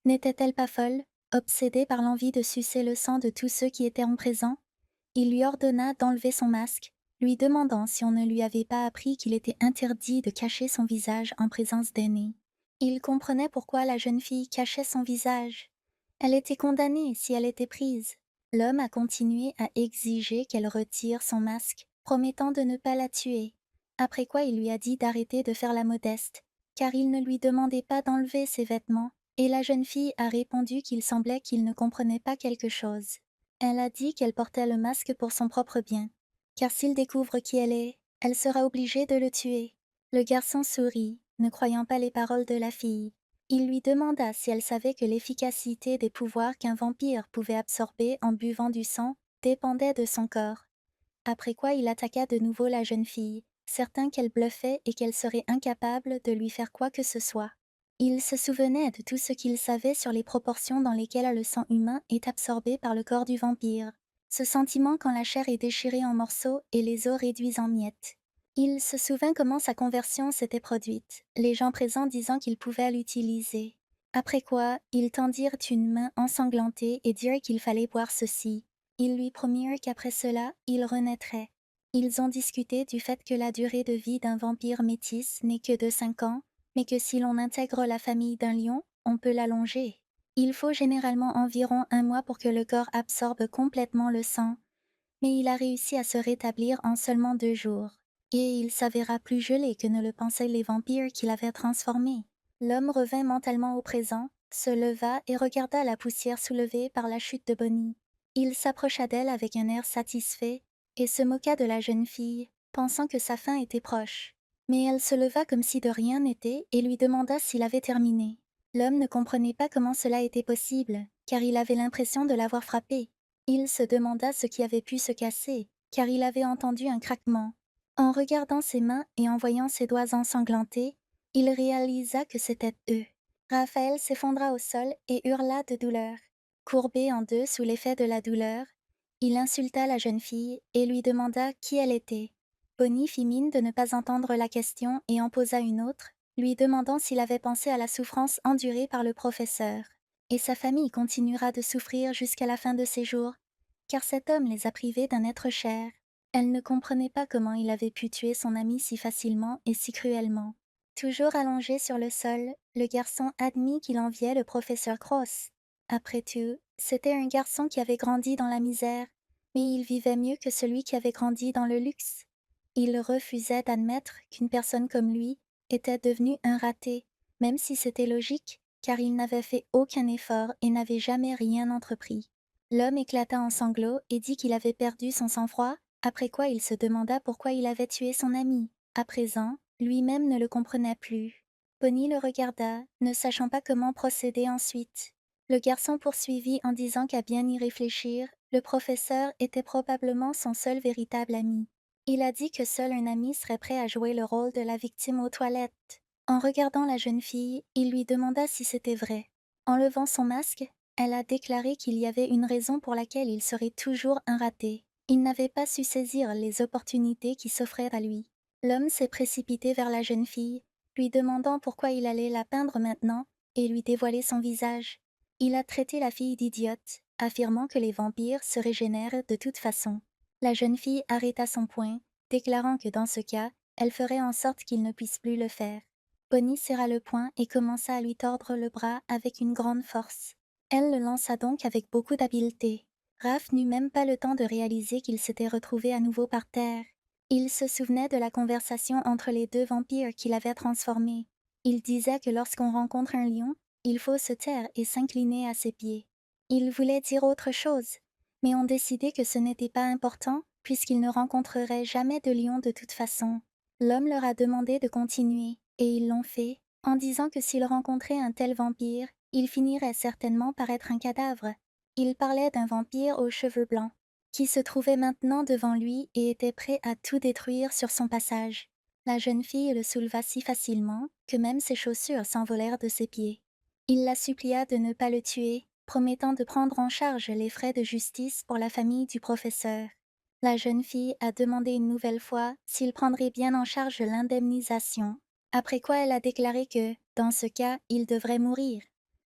N'était-elle pas folle, obsédée par l'envie de sucer le sang de tous ceux qui étaient en présent? Il lui ordonna d'enlever son masque, lui demandant si on ne lui avait pas appris qu'il était interdit de cacher son visage en présence d'aînés. Il comprenait pourquoi la jeune fille cachait son visage. Elle était condamnée si elle était prise. L'homme a continué à exiger qu'elle retire son masque, promettant de ne pas la tuer. Après quoi il lui a dit d'arrêter de faire la modeste, car il ne lui demandait pas d'enlever ses vêtements, et la jeune fille a répondu qu'il semblait qu'il ne comprenait pas quelque chose. Elle a dit qu'elle portait le masque pour son propre bien, car s'il découvre qui elle est, elle sera obligée de le tuer. Le garçon sourit, ne croyant pas les paroles de la fille. Il lui demanda si elle savait que l'efficacité des pouvoirs qu'un vampire pouvait absorber en buvant du sang dépendait de son corps. Après quoi il attaqua de nouveau la jeune fille, certain qu'elle bluffait et qu'elle serait incapable de lui faire quoi que ce soit. Il se souvenait de tout ce qu'il savait sur les proportions dans lesquelles le sang humain est absorbé par le corps du vampire, ce sentiment quand la chair est déchirée en morceaux et les os réduits en miettes. Il se souvint comment sa conversion s'était produite, les gens présents disant qu'ils pouvaient l'utiliser. Après quoi, ils tendirent une main ensanglantée et dirent qu'il fallait boire ceci. Ils lui promirent qu'après cela, il renaîtrait. Ils ont discuté du fait que la durée de vie d'un vampire métis n'est que de 5 ans, mais que si l'on intègre la famille d'un lion, on peut l'allonger. Il faut généralement environ 1 mois pour que le corps absorbe complètement le sang, mais il a réussi à se rétablir en seulement 2 jours. Et il s'avéra plus gelé que ne le pensaient les vampires qui l'avaient transformé. L'homme revint mentalement au présent, se leva et regarda la poussière soulevée par la chute de Bonnie. Il s'approcha d'elle avec un air satisfait et se moqua de la jeune fille, pensant que sa fin était proche. Mais elle se leva comme si de rien n'était et lui demanda s'il avait terminé. L'homme ne comprenait pas comment cela était possible, car il avait l'impression de l'avoir frappé. Il se demanda ce qui avait pu se casser, car il avait entendu un craquement. En regardant ses mains et en voyant ses doigts ensanglantés, il réalisa que c'était eux. Raphaël s'effondra au sol et hurla de douleur. Courbé en deux sous l'effet de la douleur, il insulta la jeune fille et lui demanda qui elle était. Bonnie fit mine de ne pas entendre la question et en posa une autre, lui demandant s'il avait pensé à la souffrance endurée par le professeur. Et sa famille continuera de souffrir jusqu'à la fin de ses jours, car cet homme les a privés d'un être cher. Elle ne comprenait pas comment il avait pu tuer son ami si facilement et si cruellement. Toujours allongé sur le sol, le garçon admit qu'il enviait le professeur Cross. Après tout, c'était un garçon qui avait grandi dans la misère, mais il vivait mieux que celui qui avait grandi dans le luxe. Il refusait d'admettre qu'une personne comme lui était devenue un raté, même si c'était logique, car il n'avait fait aucun effort et n'avait jamais rien entrepris. L'homme éclata en sanglots et dit qu'il avait perdu son sang-froid, après quoi il se demanda pourquoi il avait tué son ami. À présent, lui-même ne le comprenait plus. Bonnie le regarda, ne sachant pas comment procéder ensuite. Le garçon poursuivit en disant qu'à bien y réfléchir, le professeur était probablement son seul véritable ami. Il a dit que seul un ami serait prêt à jouer le rôle de la victime aux toilettes. En regardant la jeune fille, il lui demanda si c'était vrai. En levant son masque, elle a déclaré qu'il y avait une raison pour laquelle il serait toujours un raté. Il n'avait pas su saisir les opportunités qui s'offraient à lui. L'homme s'est précipité vers la jeune fille, lui demandant pourquoi il allait la peindre maintenant et lui dévoiler son visage. Il a traité la fille d'idiote, affirmant que les vampires se régénèrent de toute façon. La jeune fille arrêta son poing, déclarant que dans ce cas, elle ferait en sorte qu'il ne puisse plus le faire. Bonnie serra le poing et commença à lui tordre le bras avec une grande force. Elle le lança donc avec beaucoup d'habileté. Raph n'eut même pas le temps de réaliser qu'il s'était retrouvé à nouveau par terre. Il se souvenait de la conversation entre les deux vampires qui l'avaient transformé. Il disait que lorsqu'on rencontre un lion, il faut se taire et s'incliner à ses pieds. Il voulait dire autre chose, mais ont décidé que ce n'était pas important puisqu'ils ne rencontreraient jamais de lion de toute façon. L'homme leur a demandé de continuer, et ils l'ont fait, en disant que s'ils rencontraient un tel vampire, il finirait certainement par être un cadavre. Il parlait d'un vampire aux cheveux blancs, qui se trouvait maintenant devant lui et était prêt à tout détruire sur son passage. La jeune fille le souleva si facilement que même ses chaussures s'envolèrent de ses pieds. Il la supplia de ne pas le tuer, promettant de prendre en charge les frais de justice pour la famille du professeur. La jeune fille a demandé une nouvelle fois s'il prendrait bien en charge l'indemnisation, après quoi elle a déclaré que, dans ce cas, il devrait mourir.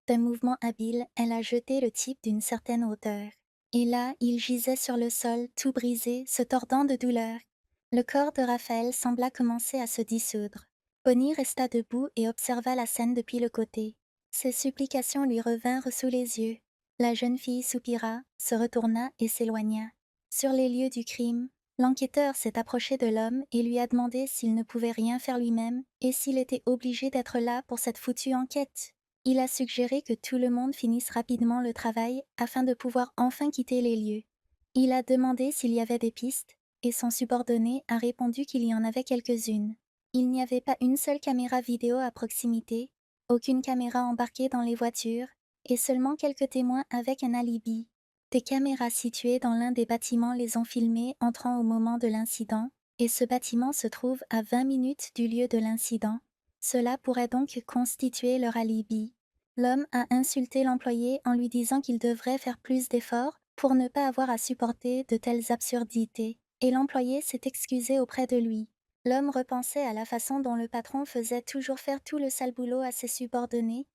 D'un mouvement habile, elle a jeté le type d'une certaine hauteur. Et là, il gisait sur le sol, tout brisé, se tordant de douleur. Le corps de Raphaël sembla commencer à se dissoudre. Bonnie resta debout et observa la scène depuis le côté. Ses supplications lui revinrent sous les yeux. La jeune fille soupira, se retourna et s'éloigna. Sur les lieux du crime, l'enquêteur s'est approché de l'homme et lui a demandé s'il ne pouvait rien faire lui-même et s'il était obligé d'être là pour cette foutue enquête. Il a suggéré que tout le monde finisse rapidement le travail afin de pouvoir enfin quitter les lieux. Il a demandé s'il y avait des pistes, et son subordonné a répondu qu'il y en avait quelques-unes. Il n'y avait pas une seule caméra vidéo à proximité, aucune caméra embarquée dans les voitures, et seulement quelques témoins avec un alibi. Des caméras situées dans l'un des bâtiments les ont filmés entrant au moment de l'incident, et ce bâtiment se trouve à 20 minutes du lieu de l'incident. Cela pourrait donc constituer leur alibi. L'homme a insulté l'employé en lui disant qu'il devrait faire plus d'efforts pour ne pas avoir à supporter de telles absurdités, et l'employé s'est excusé auprès de lui. L'homme repensait à la façon dont le patron faisait toujours faire tout le sale boulot à ses subordonnés,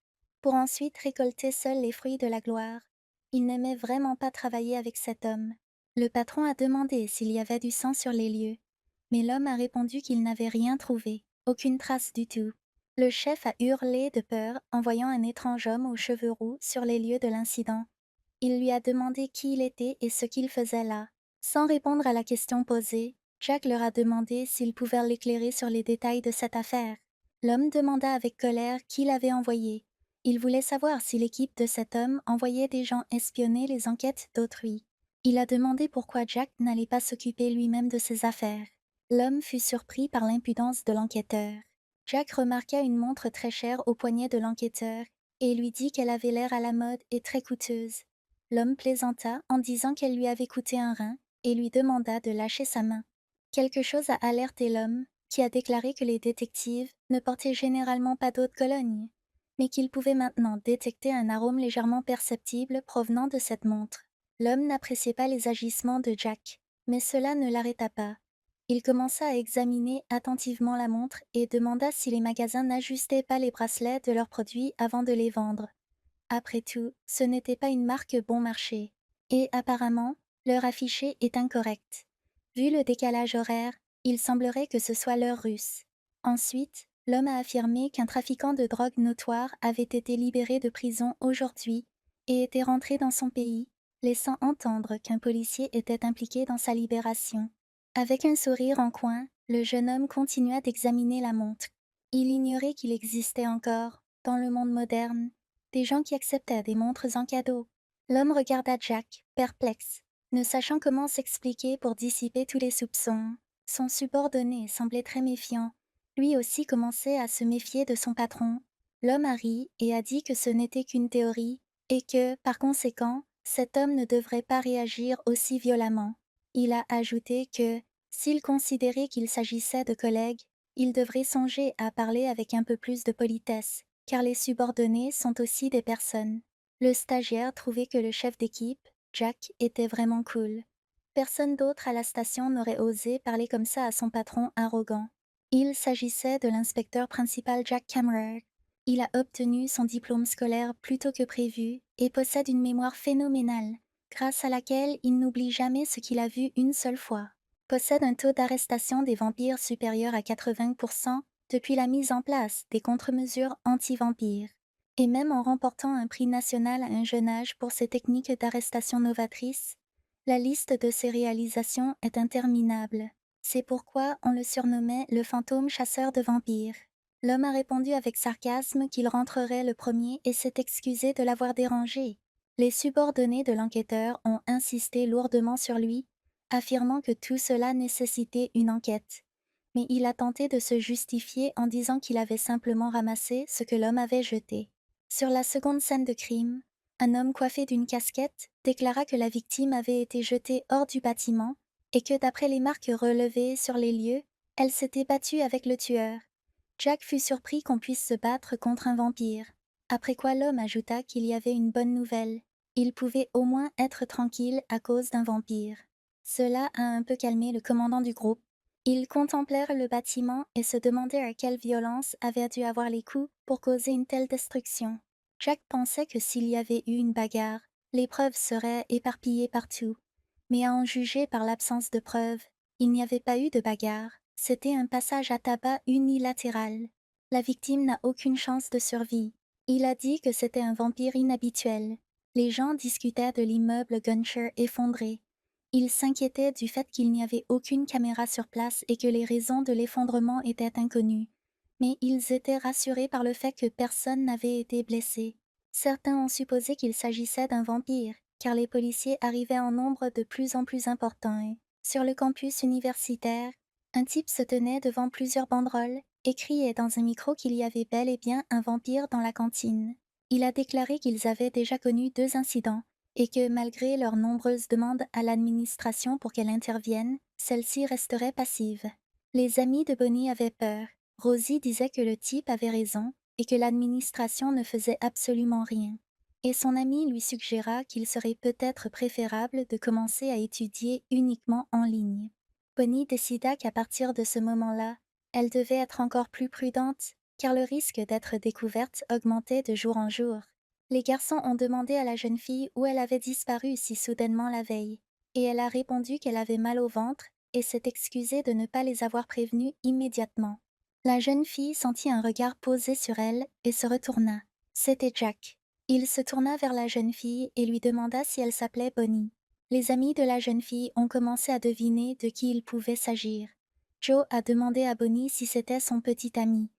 pour ensuite récolter seul les fruits de la gloire. Il n'aimait vraiment pas travailler avec cet homme. Le patron a demandé s'il y avait du sang sur les lieux, mais l'homme a répondu qu'il n'avait rien trouvé, aucune trace du tout. Le chef a hurlé de peur en voyant un étrange homme aux cheveux roux sur les lieux de l'incident. Il lui a demandé qui il était et ce qu'il faisait là. Sans répondre à la question posée, Jack leur a demandé s'ils pouvaient l'éclairer sur les détails de cette affaire. L'homme demanda avec colère qui l'avait envoyé. Il voulait savoir si l'équipe de cet homme envoyait des gens espionner les enquêtes d'autrui. Il a demandé pourquoi Jack n'allait pas s'occuper lui-même de ses affaires. L'homme fut surpris par l'impudence de l'enquêteur. Jack remarqua une montre très chère au poignet de l'enquêteur et lui dit qu'elle avait l'air à la mode et très coûteuse. L'homme plaisanta en disant qu'elle lui avait coûté un rein et lui demanda de lâcher sa main. Quelque chose a alerté l'homme, qui a déclaré que les détectives ne portaient généralement pas d'eau de Cologne, mais qu'il pouvait maintenant détecter un arôme légèrement perceptible provenant de cette montre. L'homme n'appréciait pas les agissements de Jack, mais cela ne l'arrêta pas. Il commença à examiner attentivement la montre et demanda si les magasins n'ajustaient pas les bracelets de leurs produits avant de les vendre. Après tout, ce n'était pas une marque bon marché, et apparemment, l'heure affichée est incorrecte. Vu le décalage horaire, il semblerait que ce soit l'heure russe. Ensuite, l'homme a affirmé qu'un trafiquant de drogue notoire avait été libéré de prison aujourd'hui et était rentré dans son pays, laissant entendre qu'un policier était impliqué dans sa libération. Avec un sourire en coin, le jeune homme continua d'examiner la montre. Il ignorait qu'il existait encore, dans le monde moderne, des gens qui acceptaient des montres en cadeau. L'homme regarda Jack, perplexe, ne sachant comment s'expliquer pour dissiper tous les soupçons. Son subordonné semblait très méfiant. Lui aussi commençait à se méfier de son patron. L'homme a ri et a dit que ce n'était qu'une théorie et que, par conséquent, cet homme ne devrait pas réagir aussi violemment. Il a ajouté que, s'il considérait qu'il s'agissait de collègues, il devrait songer à parler avec un peu plus de politesse, car les subordonnés sont aussi des personnes. Le stagiaire trouvait que le chef d'équipe, Jack, était vraiment cool. Personne d'autre à la station n'aurait osé parler comme ça à son patron arrogant. Il s'agissait de l'inspecteur principal Jack Cameron. Il a obtenu son diplôme scolaire plus tôt que prévu et possède une mémoire phénoménale, grâce à laquelle il n'oublie jamais ce qu'il a vu une seule fois. possède un taux d'arrestation des vampires supérieur à 80% depuis la mise en place des contre-mesures anti-vampires, et même en remportant un prix national à un jeune âge pour ses techniques d'arrestation novatrices, la liste de ses réalisations est interminable. C'est pourquoi on le surnommait le fantôme chasseur de vampires. L'homme a répondu avec sarcasme qu'il rentrerait le premier et s'est excusé de l'avoir dérangé. Les subordonnés de l'enquêteur ont insisté lourdement sur lui, affirmant que tout cela nécessitait une enquête. Mais il a tenté de se justifier en disant qu'il avait simplement ramassé ce que l'homme avait jeté. Sur la seconde scène de crime, un homme coiffé d'une casquette déclara que la victime avait été jetée hors du bâtiment et que d'après les marques relevées sur les lieux, elle s'était battue avec le tueur. Jack fut surpris qu'on puisse se battre contre un vampire, après quoi l'homme ajouta qu'il y avait une bonne nouvelle. Il pouvait au moins être tranquille à cause d'un vampire. Cela a un peu calmé le commandant du groupe. Ils contemplèrent le bâtiment et se demandèrent à quelle violence avaient dû avoir les coups pour causer une telle destruction. Jack pensait que s'il y avait eu une bagarre, les preuves seraient éparpillées partout. Mais à en juger par l'absence de preuves, il n'y avait pas eu de bagarre, c'était un passage à tabac unilatéral. La victime n'a aucune chance de survie. Il a dit que c'était un vampire inhabituel. Les gens discutaient de l'immeuble Gunshire effondré. Ils s'inquiétaient du fait qu'il n'y avait aucune caméra sur place et que les raisons de l'effondrement étaient inconnues. Mais ils étaient rassurés par le fait que personne n'avait été blessé. Certains ont supposé qu'il s'agissait d'un vampire, car les policiers arrivaient en nombre de plus en plus important et, sur le campus universitaire, un type se tenait devant plusieurs banderoles et criait dans un micro qu'il y avait bel et bien un vampire dans la cantine. Il a déclaré qu'ils avaient déjà connu 2 incidents et que, malgré leurs nombreuses demandes à l'administration pour qu'elle intervienne, celle-ci resterait passive. Les amis de Bonnie avaient peur. Rosie disait que le type avait raison et que l'administration ne faisait absolument rien. Et son ami lui suggéra qu'il serait peut-être préférable de commencer à étudier uniquement en ligne. Bonnie décida qu'à partir de ce moment-là, elle devait être encore plus prudente, car le risque d'être découverte augmentait de jour en jour. Les garçons ont demandé à la jeune fille où elle avait disparu si soudainement la veille, et elle a répondu qu'elle avait mal au ventre et s'est excusée de ne pas les avoir prévenus immédiatement. La jeune fille sentit un regard posé sur elle et se retourna. C'était Jack. Il se tourna vers la jeune fille et lui demanda si elle s'appelait Bonnie. Les amis de la jeune fille ont commencé à deviner de qui il pouvait s'agir. Joe a demandé à Bonnie si c'était son petit ami,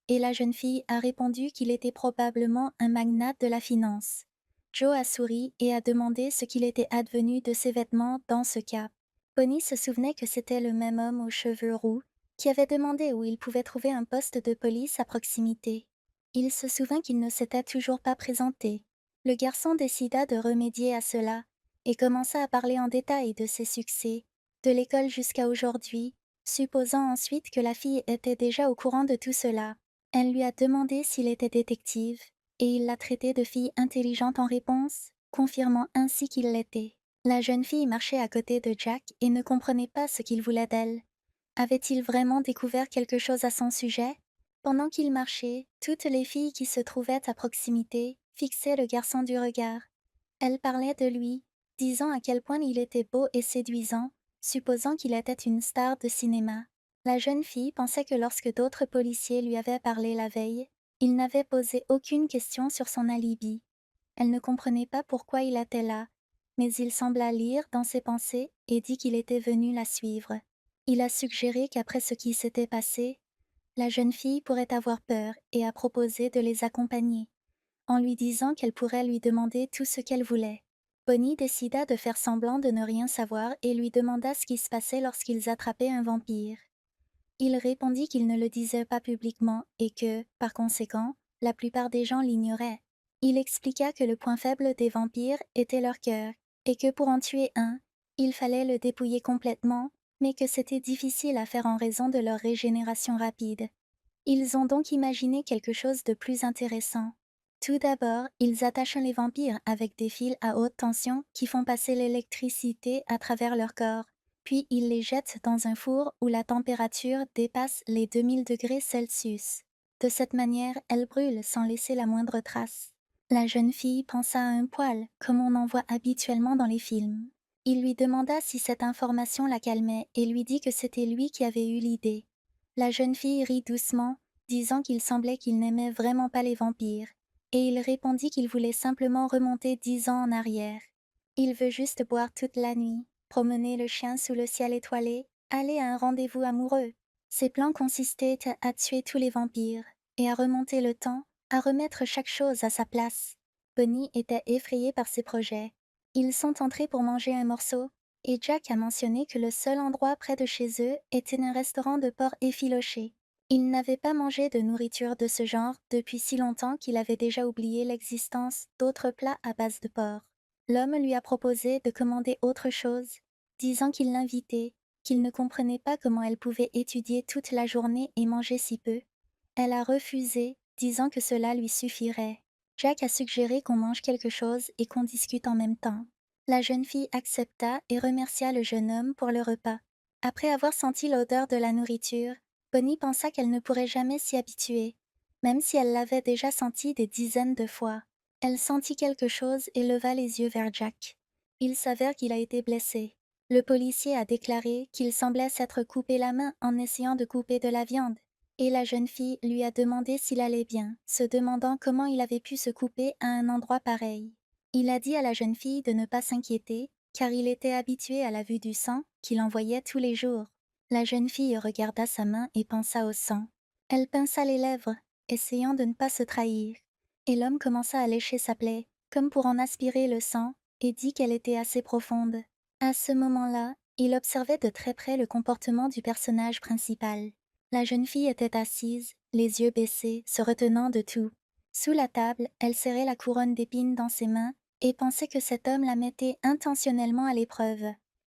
et la jeune fille a répondu qu'il était probablement un magnate de la finance. Joe a souri et a demandé ce qu'il était advenu de ses vêtements dans ce cas. Bonnie se souvenait que c'était le même homme aux cheveux roux qui avait demandé où il pouvait trouver un poste de police à proximité. Il se souvint qu'il ne s'était toujours pas présenté. Le garçon décida de remédier à cela et commença à parler en détail de ses succès, de l'école jusqu'à aujourd'hui, supposant ensuite que la fille était déjà au courant de tout cela. Elle lui a demandé s'il était détective, et il l'a traitée de fille intelligente en réponse, confirmant ainsi qu'il l'était. La jeune fille marchait à côté de Jack et ne comprenait pas ce qu'il voulait d'elle. Avait-il vraiment découvert quelque chose à son sujet? Pendant qu'il marchait, toutes les filles qui se trouvaient à proximité fixaient le garçon du regard. Elles parlaient de lui, disant à quel point il était beau et séduisant, supposant qu'il était une star de cinéma. La jeune fille pensait que lorsque d'autres policiers lui avaient parlé la veille, il n'avait posé aucune question sur son alibi. Elle ne comprenait pas pourquoi il était là, mais il sembla lire dans ses pensées et dit qu'il était venu la suivre. Il a suggéré qu'après ce qui s'était passé, la jeune fille pourrait avoir peur et a proposé de les accompagner, en lui disant qu'elle pourrait lui demander tout ce qu'elle voulait. Bonnie décida de faire semblant de ne rien savoir et lui demanda ce qui se passait lorsqu'ils attrapaient un vampire. Il répondit qu'il ne le disait pas publiquement et que, par conséquent, la plupart des gens l'ignoraient. Il expliqua que le point faible des vampires était leur cœur, et que pour en tuer un, il fallait le dépouiller complètement, mais que c'était difficile à faire en raison de leur régénération rapide. Ils ont donc imaginé quelque chose de plus intéressant. Tout d'abord, ils attachent les vampires avec des fils à haute tension qui font passer l'électricité à travers leur corps, puis ils les jettent dans un four où la température dépasse les 2000 degrés Celsius. De cette manière, elles brûlent sans laisser la moindre trace. La jeune fille pensa à un poêle, comme on en voit habituellement dans les films. Il lui demanda si cette information la calmait et lui dit que c'était lui qui avait eu l'idée. La jeune fille rit doucement, disant qu'il semblait qu'il n'aimait vraiment pas les vampires, et il répondit qu'il voulait simplement remonter 10 ans en arrière. Il veut juste boire toute la nuit, promener le chien sous le ciel étoilé, aller à un rendez-vous amoureux. Ses plans consistaient à tuer tous les vampires, et à remonter le temps, à remettre chaque chose à sa place. Bonnie était effrayée par ses projets. Ils sont entrés pour manger un morceau, et Jack a mentionné que le seul endroit près de chez eux était un restaurant de porc effiloché. Il n'avait pas mangé de nourriture de ce genre depuis si longtemps qu'il avait déjà oublié l'existence d'autres plats à base de porc. L'homme lui a proposé de commander autre chose, disant qu'il l'invitait, qu'il ne comprenait pas comment elle pouvait étudier toute la journée et manger si peu. Elle a refusé, disant que cela lui suffirait. Jack a suggéré qu'on mange quelque chose et qu'on discute en même temps. La jeune fille accepta et remercia le jeune homme pour le repas. Après avoir senti l'odeur de la nourriture, Bonnie pensa qu'elle ne pourrait jamais s'y habituer, même si elle l'avait déjà senti des dizaines de fois. Elle sentit quelque chose et leva les yeux vers Jack. Il s'avère qu'il a été blessé. Le policier a déclaré qu'il semblait s'être coupé la main en essayant de couper de la viande, et la jeune fille lui a demandé s'il allait bien, se demandant comment il avait pu se couper à un endroit pareil. Il a dit à la jeune fille de ne pas s'inquiéter, car il était habitué à la vue du sang qu'il envoyait tous les jours. La jeune fille regarda sa main et pensa au sang. Elle pinça les lèvres, essayant de ne pas se trahir, et l'homme commença à lécher sa plaie, comme pour en aspirer le sang, et dit qu'elle était assez profonde. À ce moment-là, il observait de très près le comportement du personnage principal. La jeune fille était assise, les yeux baissés, se retenant de tout. Sous la table, elle serrait la couronne d'épines dans ses mains et pensait que cet homme la mettait intentionnellement à l'épreuve.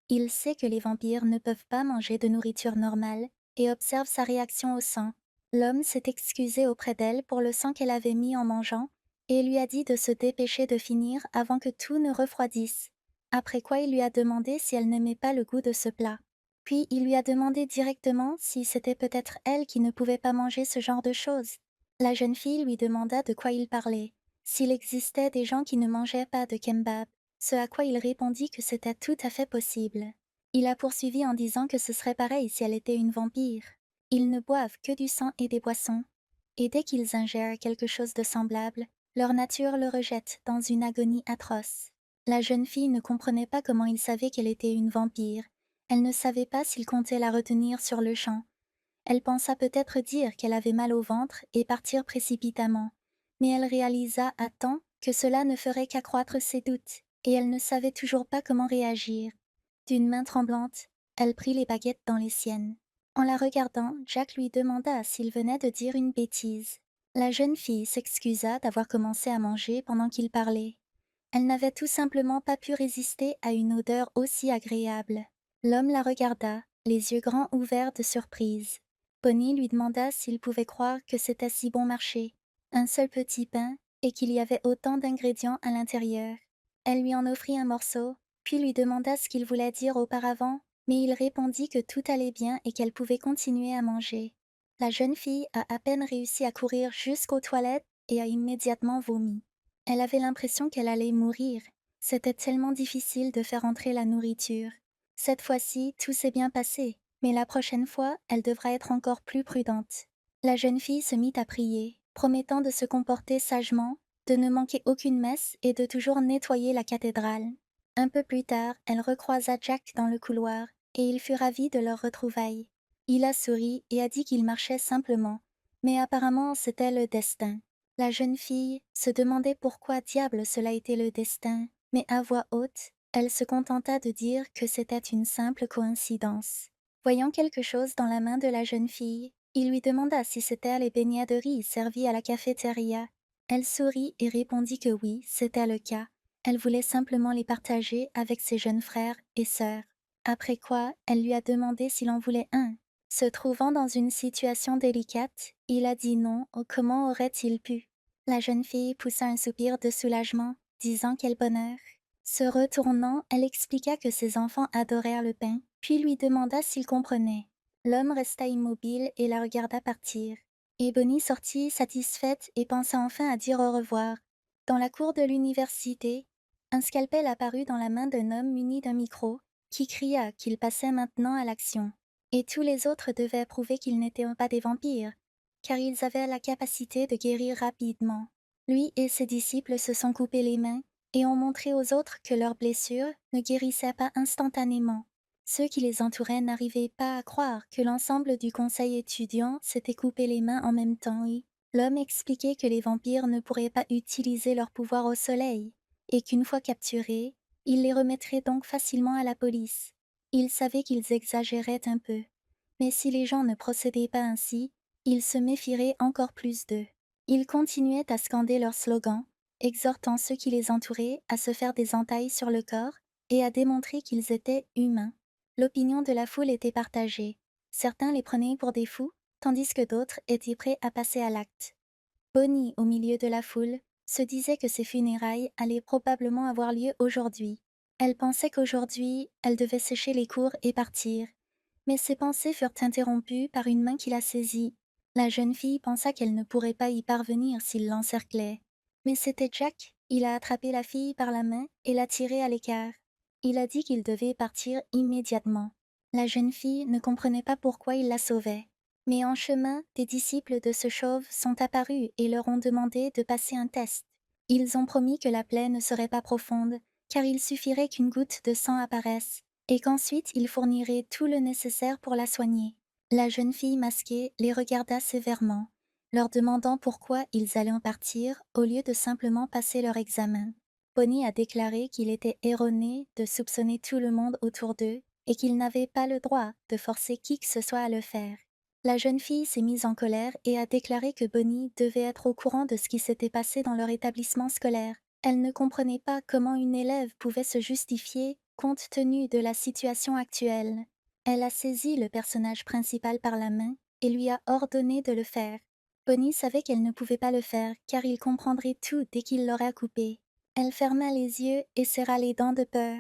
Il sait que les vampires ne peuvent pas manger de nourriture normale et observe sa réaction au sang. L'homme s'est excusé auprès d'elle pour le sang qu'elle avait mis en mangeant et lui a dit de se dépêcher de finir avant que tout ne refroidisse. Après quoi il lui a demandé si elle n'aimait pas le goût de ce plat. Puis il lui a demandé directement si c'était peut-être elle qui ne pouvait pas manger ce genre de choses. La jeune fille lui demanda de quoi il parlait, s'il existait des gens qui ne mangeaient pas de kembab, ce à quoi il répondit que c'était tout à fait possible. Il a poursuivi en disant que ce serait pareil si elle était une vampire. Ils ne boivent que du sang et des boissons, et dès qu'ils ingèrent quelque chose de semblable, leur nature le rejette dans une agonie atroce. La jeune fille ne comprenait pas comment il savait qu'elle était une vampire. Elle ne savait pas s'il comptait la retenir sur le champ. Elle pensa peut-être dire qu'elle avait mal au ventre et partir précipitamment, mais elle réalisa à temps que cela ne ferait qu'accroître ses doutes, et elle ne savait toujours pas comment réagir. D'une main tremblante, elle prit les baguettes dans les siennes. En la regardant, Jack lui demanda s'il venait de dire une bêtise. La jeune fille s'excusa d'avoir commencé à manger pendant qu'il parlait. Elle n'avait tout simplement pas pu résister à une odeur aussi agréable. L'homme la regarda, les yeux grands ouverts de surprise. Bonnie lui demanda s'il pouvait croire que c'était si bon marché, un seul petit pain, et qu'il y avait autant d'ingrédients à l'intérieur. Elle lui en offrit un morceau, puis lui demanda ce qu'il voulait dire auparavant, mais il répondit que tout allait bien et qu'elle pouvait continuer à manger. La jeune fille a à peine réussi à courir jusqu'aux toilettes et a immédiatement vomi. Elle avait l'impression qu'elle allait mourir. C'était tellement difficile de faire entrer la nourriture. Cette fois-ci, tout s'est bien passé, mais la prochaine fois, elle devra être encore plus prudente. La jeune fille se mit à prier, promettant de se comporter sagement, de ne manquer aucune messe et de toujours nettoyer la cathédrale. Un peu plus tard, elle recroisa Jack dans le couloir, et il fut ravi de leur retrouvaille. Il a souri et a dit qu'il marchait simplement, mais apparemment c'était le destin. La jeune fille se demandait pourquoi diable cela était le destin, mais à voix haute, elle se contenta de dire que c'était une simple coïncidence. Voyant quelque chose dans la main de la jeune fille, il lui demanda si c'était les beignets de riz servis à la cafétéria. Elle sourit et répondit que oui, c'était le cas. Elle voulait simplement les partager avec ses jeunes frères et sœurs. Après quoi, elle lui a demandé s'il en voulait un. Se trouvant dans une situation délicate, il a dit non, comment aurait-il pu? La jeune fille poussa un soupir de soulagement, disant quel bonheur. Se retournant, elle expliqua que ses enfants adorèrent le pain, puis lui demanda s'il comprenait. L'homme resta immobile et la regarda partir. Et Bonnie sortit satisfaite et pensa enfin à dire au revoir. Dans la cour de l'université, Un scalpel apparut dans la main d'un homme muni d'un micro, qui cria qu'il passait maintenant à l'action. Et tous les autres devaient prouver qu'ils n'étaient pas des vampires, car ils avaient la capacité de guérir rapidement. Lui et ses disciples se sont coupés les mains et ont montré aux autres que leurs blessures ne guérissaient pas instantanément. Ceux qui les entouraient n'arrivaient pas à croire que l'ensemble du conseil étudiant s'était coupé les mains en même temps et l'homme expliquait que les vampires ne pourraient pas utiliser leur pouvoir au soleil et qu'une fois capturés, ils les remettraient donc facilement à la police. Il savait qu'ils exagéraient un peu, mais si les gens ne procédaient pas ainsi, ils se méfieraient encore plus d'eux. Ils continuaient à scander leur slogan, exhortant ceux qui les entouraient à se faire des entailles sur le corps et à démontrer qu'ils étaient humains. L'opinion de la foule était partagée. Certains les prenaient pour des fous, tandis que d'autres étaient prêts à passer à l'acte. Bonnie, au milieu de la foule, se disait que ses funérailles allaient probablement avoir lieu aujourd'hui. Elle pensait qu'aujourd'hui, elle devait sécher les cours et partir. Mais ses pensées furent interrompues par une main qui la saisit. La jeune fille pensa qu'elle ne pourrait pas y parvenir s'il l'encerclait. Mais c'était Jack. Il a attrapé la fille par la main et l'a tirée à l'écart. Il a dit qu'il devait partir immédiatement. La jeune fille ne comprenait pas pourquoi il la sauvait. Mais en chemin, des disciples de ce chauve sont apparus et leur ont demandé de passer un test. Ils ont promis que la plaie ne serait pas profonde, car il suffirait qu'une goutte de sang apparaisse, et qu'ensuite ils fourniraient tout le nécessaire pour la soigner. La jeune fille masquée les regarda sévèrement, leur demandant pourquoi ils allaient en partir au lieu de simplement passer leur examen. Bonnie a déclaré qu'il était erroné de soupçonner tout le monde autour d'eux et qu'ils n'avaient pas le droit de forcer qui que ce soit à le faire. La jeune fille s'est mise en colère et a déclaré que Bonnie devait être au courant de ce qui s'était passé dans leur établissement scolaire. Elle ne comprenait pas comment une élève pouvait se justifier compte tenu de la situation actuelle. Elle a saisi le personnage principal par la main et lui a ordonné de le faire. Bonnie savait qu'elle ne pouvait pas le faire car il comprendrait tout dès qu'il l'aurait coupé. Elle ferma les yeux et serra les dents de peur.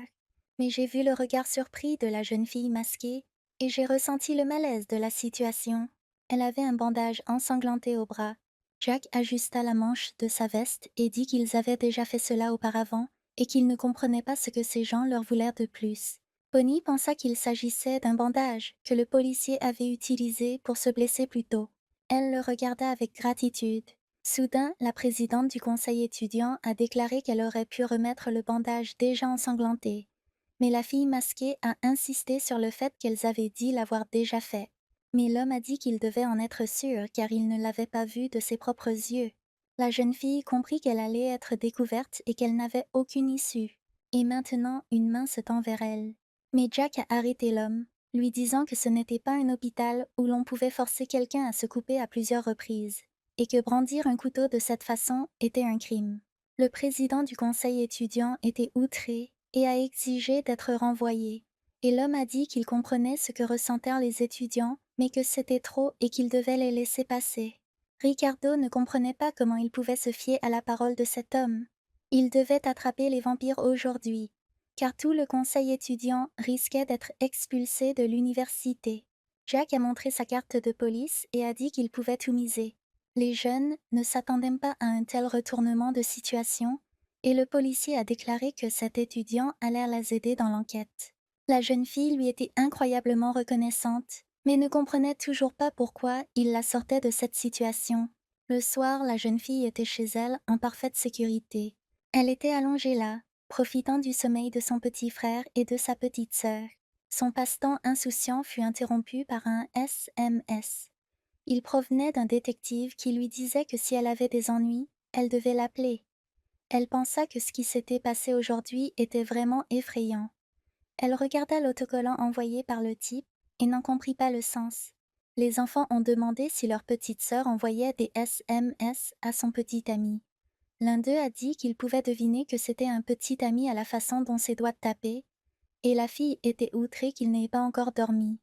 Mais j'ai vu le regard surpris de la jeune fille masquée et j'ai ressenti le malaise de la situation. Elle avait un bandage ensanglanté au bras. Jack ajusta la manche de sa veste et dit qu'ils avaient déjà fait cela auparavant et qu'ils ne comprenaient pas ce que ces gens leur voulèrent de plus. Bonnie pensa qu'il s'agissait d'un bandage que le policier avait utilisé pour se blesser plus tôt. Elle le regarda avec gratitude. Soudain, la présidente du conseil étudiant a déclaré qu'elle aurait pu remettre le bandage déjà ensanglanté. Mais la fille masquée a insisté sur le fait qu'elles avaient dit l'avoir déjà fait. Mais l'homme a dit qu'il devait en être sûr car il ne l'avait pas vue de ses propres yeux. La jeune fille comprit qu'elle allait être découverte et qu'elle n'avait aucune issue. Et maintenant, une main se tend vers elle. Mais Jack a arrêté l'homme, lui disant que ce n'était pas un hôpital où l'on pouvait forcer quelqu'un à se couper à plusieurs reprises, et que brandir un couteau de cette façon était un crime. Le président du conseil étudiant était outré et a exigé d'être renvoyé, et l'homme a dit qu'il comprenait ce que ressentèrent les étudiants, mais que c'était trop et qu'il devait les laisser passer. Ricardo ne comprenait pas comment il pouvait se fier à la parole de cet homme. Il devait attraper les vampires aujourd'hui, car tout le conseil étudiant risquait d'être expulsé de l'université. Jack a montré sa carte de police et a dit qu'il pouvait tout miser. Les jeunes ne s'attendaient pas à un tel retournement de situation, et le policier a déclaré que cet étudiant allait les aider dans l'enquête. La jeune fille lui était incroyablement reconnaissante, mais ne comprenait toujours pas pourquoi il la sortait de cette situation. Le soir, la jeune fille était chez elle en parfaite sécurité. Elle était allongée là, profitant du sommeil de son petit frère et de sa petite sœur. Son passe-temps insouciant fut interrompu par un SMS. Il provenait d'un détective qui lui disait que si elle avait des ennuis, elle devait l'appeler. Elle pensa que ce qui s'était passé aujourd'hui était vraiment effrayant. Elle regarda l'autocollant envoyé par le type et n'en comprit pas le sens. Les enfants ont demandé si leur petite sœur envoyait des SMS à son petit ami. L'un d'eux a dit qu'il pouvait deviner que c'était un petit ami à la façon dont ses doigts tapaient, et la fille était outrée qu'il n'ait pas encore dormi.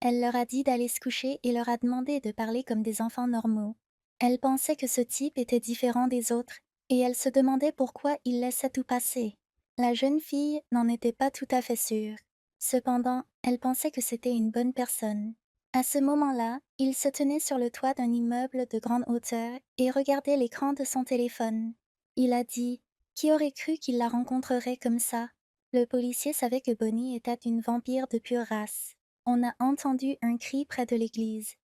Elle leur a dit d'aller se coucher et leur a demandé de parler comme des enfants normaux. Elle pensait que ce type était différent des autres, et elle se demandait pourquoi il laissait tout passer. La jeune fille n'en était pas tout à fait sûre. Cependant, elle pensait que c'était une bonne personne. À ce moment-là, il se tenait sur le toit d'un immeuble de grande hauteur et regardait l'écran de son téléphone. Il a dit Qui aurait cru qu'il la rencontrerait comme ça? Le policier savait que Bonnie était une vampire de pure race. On a entendu un cri près de l'église.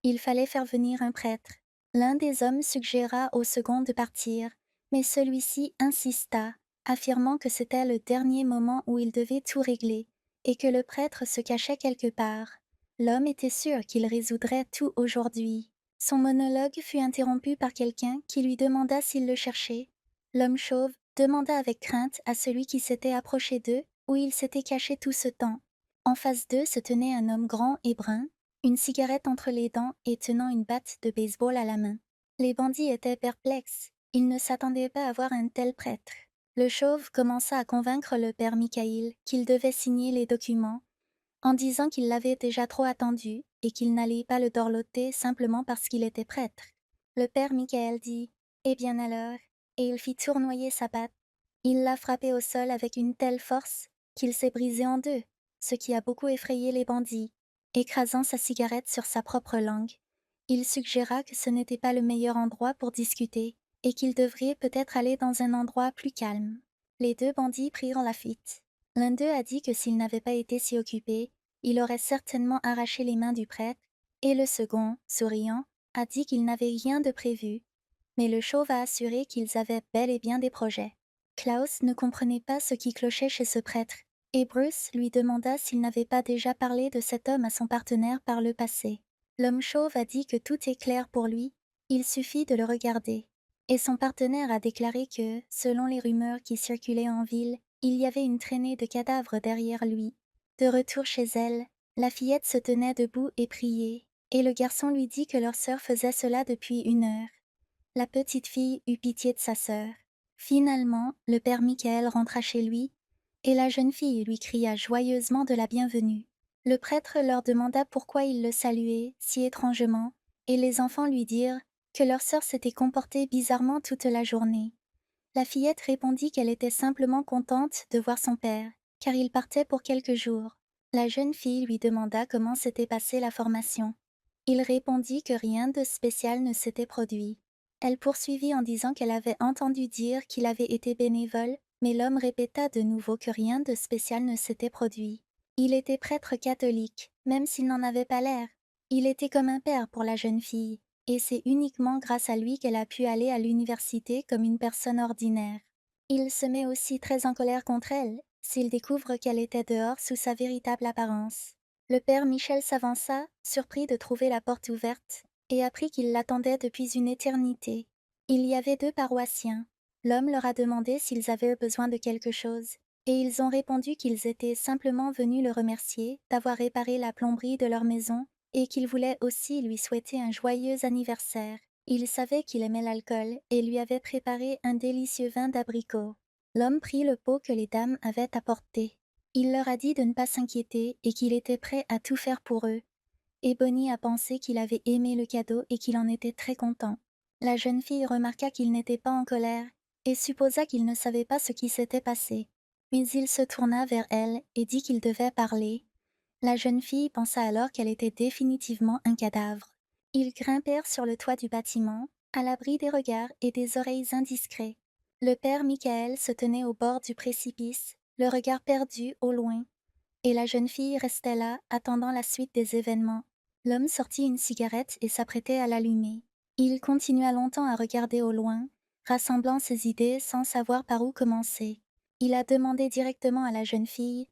Il fallait faire venir un prêtre. L'un des hommes suggéra au second de partir, mais celui-ci insista, affirmant que c'était le dernier moment où il devait tout régler, et que le prêtre se cachait quelque part. L'homme était sûr qu'il résoudrait tout aujourd'hui. Son monologue fut interrompu par quelqu'un qui lui demanda s'il le cherchait. L'homme chauve demanda avec crainte à celui qui s'était approché d'eux où il s'était caché tout ce temps. En face d'eux se tenait un homme grand et brun, une cigarette entre les dents et tenant une batte de baseball à la main. Les bandits étaient perplexes. Ils ne s'attendaient pas à voir un tel prêtre. Le chauve commença à convaincre le père Michael qu'il devait signer les documents, en disant qu'il l'avait déjà trop attendu et qu'il n'allait pas le dorloter simplement parce qu'il était prêtre. Le père Michael dit « Eh bien alors ?» et il fit tournoyer sa batte. Il l'a frappé au sol avec une telle force qu'il s'est brisé en deux, ce qui a beaucoup effrayé les bandits. Écrasant sa cigarette sur sa propre langue, il suggéra que ce n'était pas le meilleur endroit pour discuter et qu'il devrait peut-être aller dans un endroit plus calme. Les deux bandits prirent la fuite. L'un d'eux a dit que s'il n'avait pas été si occupé, il aurait certainement arraché les mains du prêtre, et le second, souriant, a dit qu'il n'avait rien de prévu, mais le chauve a assuré qu'ils avaient bel et bien des projets. Klaus ne comprenait pas ce qui clochait chez ce prêtre, et Bruce lui demanda s'il n'avait pas déjà parlé de cet homme à son partenaire par le passé. L'homme chauve a dit que tout est clair pour lui, il suffit de le regarder. Et son partenaire a déclaré que, selon les rumeurs qui circulaient en ville, il y avait une traînée de cadavres derrière lui. De retour chez elle, la fillette se tenait debout et priait, et le garçon lui dit que leur sœur faisait cela depuis 1 heure. La petite fille eut pitié de sa sœur. Finalement, le père Michael rentra chez lui, et la jeune fille lui cria joyeusement de la bienvenue. Le prêtre leur demanda pourquoi ils le saluaient si étrangement, et les enfants lui dirent que leur sœur s'était comportée bizarrement toute la journée. La fillette répondit qu'elle était simplement contente de voir son père, car il partait pour quelques jours. La jeune fille lui demanda comment s'était passée la formation. Il répondit que rien de spécial ne s'était produit. Elle poursuivit en disant qu'elle avait entendu dire qu'il avait été bénévole, mais l'homme répéta de nouveau que rien de spécial ne s'était produit. Il était prêtre catholique, même s'il n'en avait pas l'air. Il était comme un père pour la jeune fille, et c'est uniquement grâce à lui qu'elle a pu aller à l'université comme une personne ordinaire. Il se met aussi très en colère contre elle, s'il découvre qu'elle était dehors sous sa véritable apparence. Le père Michel s'avança, surpris de trouver la porte ouverte, et apprit qu'il l'attendait depuis une éternité. Il y avait 2 paroissiens. L'homme leur a demandé s'ils avaient besoin de quelque chose, et ils ont répondu qu'ils étaient simplement venus le remercier d'avoir réparé la plomberie de leur maison et qu'ils voulaient aussi lui souhaiter un joyeux anniversaire. Ils savaient qu'il aimait l'alcool et lui avaient préparé un délicieux vin d'abricot. L'homme prit le pot que les dames avaient apporté. Il leur a dit de ne pas s'inquiéter et qu'il était prêt à tout faire pour eux. Et Bonnie a pensé qu'il avait aimé le cadeau et qu'il en était très content. La jeune fille remarqua qu'il n'était pas en colère et supposa qu'il ne savait pas ce qui s'était passé. Mais il se tourna vers elle et dit qu'il devait parler. La jeune fille pensa alors qu'elle était définitivement un cadavre. Ils grimpèrent sur le toit du bâtiment, à l'abri des regards et des oreilles indiscrets. Le père Michael se tenait au bord du précipice, le regard perdu au loin, et la jeune fille restait là, attendant la suite des événements. L'homme sortit une cigarette et s'apprêtait à l'allumer. Il continua longtemps à regarder au loin, rassemblant ses idées sans savoir par où commencer. Il a demandé directement à la jeune fille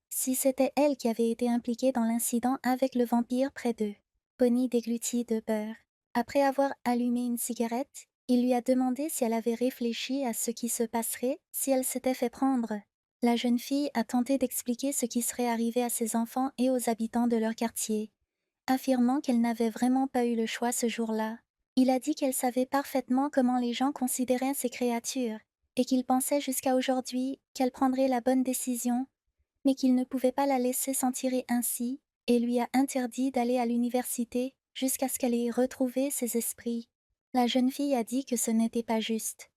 si c'était elle qui avait été impliquée dans l'incident avec le vampire près d'eux. Bonnie déglutit de beurre. Après avoir allumé une cigarette, il lui a demandé si elle avait réfléchi à ce qui se passerait si elle s'était fait prendre. La jeune fille a tenté d'expliquer ce qui serait arrivé à ses enfants et aux habitants de leur quartier, affirmant qu'elle n'avait vraiment pas eu le choix ce jour-là. Il a dit qu'elle savait parfaitement comment les gens considéraient ces créatures, et qu'il pensait jusqu'à aujourd'hui qu'elle prendrait la bonne décision, mais qu'il ne pouvait pas la laisser s'en tirer ainsi, et lui a interdit d'aller à l'université jusqu'à ce qu'elle ait retrouvé ses esprits. La jeune fille a dit que ce n'était pas juste,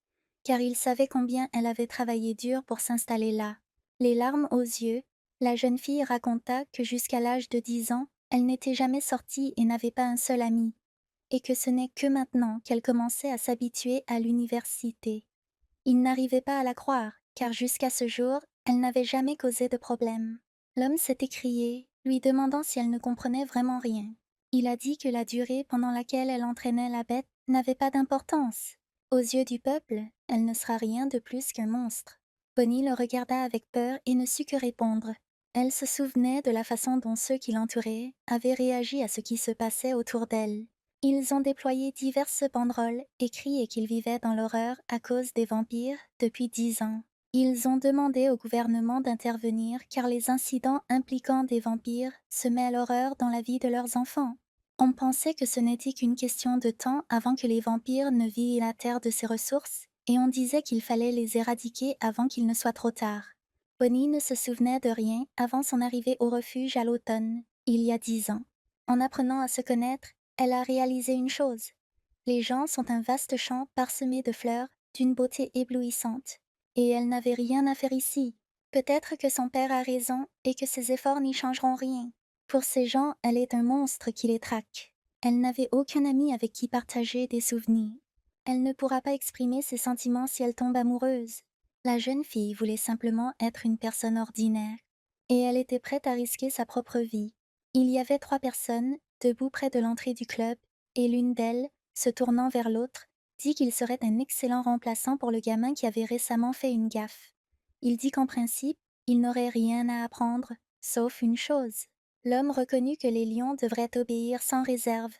car il savait combien elle avait travaillé dur pour s'installer là. Les larmes aux yeux, la jeune fille raconta que jusqu'à l'âge de 10 ans, elle n'était jamais sortie et n'avait pas un seul ami, et que ce n'est que maintenant qu'elle commençait à s'habituer à l'université. Il n'arrivait pas à la croire, car jusqu'à ce jour, elle n'avait jamais causé de problème. L'homme s'est écrié, lui demandant si elle ne comprenait vraiment rien. Il a dit que la durée pendant laquelle elle entraînait la bête n'avait pas d'importance. Aux yeux du peuple, elle ne sera rien de plus qu'un monstre. Bonnie le regarda avec peur et ne sut que répondre. Elle se souvenait de la façon dont ceux qui l'entouraient avaient réagi à ce qui se passait autour d'elle. Ils ont déployé diverses banderoles et crié qu'ils vivaient dans l'horreur à cause des vampires depuis 10 ans. Ils ont demandé au gouvernement d'intervenir car les incidents impliquant des vampires semaient l'horreur dans la vie de leurs enfants. On pensait que ce n'était qu'une question de temps avant que les vampires ne vîent la terre de ses ressources, et on disait qu'il fallait les éradiquer avant qu'il ne soit trop tard. Bonnie ne se souvenait de rien avant son arrivée au refuge à l'automne, il y a 10 ans. En apprenant à se connaître, elle a réalisé une chose. Les gens sont un vaste champ parsemé de fleurs d'une beauté éblouissante, et elle n'avait rien à faire ici. Peut-être que son père a raison et que ses efforts n'y changeront rien. Pour ces gens, elle est un monstre qui les traque. Elle n'avait aucun ami avec qui partager des souvenirs. Elle ne pourra pas exprimer ses sentiments si elle tombe amoureuse. La jeune fille voulait simplement être une personne ordinaire, et elle était prête à risquer sa propre vie. Il y avait 3 personnes, debout près de l'entrée du club, et l'une d'elles, se tournant vers l'autre, dit qu'il serait un excellent remplaçant pour le gamin qui avait récemment fait une gaffe. Il dit qu'en principe, il n'aurait rien à apprendre, sauf une chose. L'homme reconnut que les lions devraient obéir sans réserve,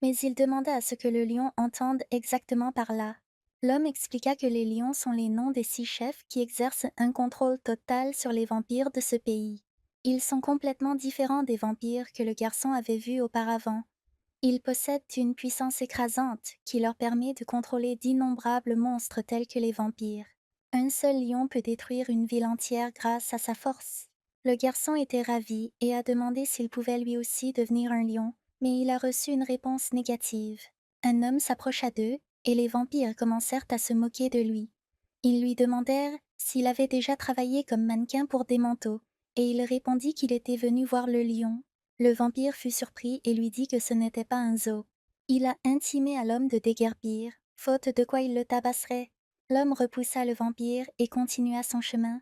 mais il demanda à ce que le lion entende exactement par là. L'homme expliqua que les lions sont les noms des 6 chefs qui exercent un contrôle total sur les vampires de ce pays. Ils sont complètement différents des vampires que le garçon avait vus auparavant. Ils possèdent une puissance écrasante qui leur permet de contrôler d'innombrables monstres tels que les vampires. Un seul lion peut détruire une ville entière grâce à sa force. Le garçon était ravi et a demandé s'il pouvait lui aussi devenir un lion, mais il a reçu une réponse négative. Un homme s'approcha d'eux et les vampires commencèrent à se moquer de lui. Ils lui demandèrent s'il avait déjà travaillé comme mannequin pour des manteaux, et il répondit qu'il était venu voir le lion. Le vampire fut surpris et lui dit que ce n'était pas un zoo. Il a intimé à l'homme de déguerpir, faute de quoi il le tabasserait. L'homme repoussa le vampire et continua son chemin.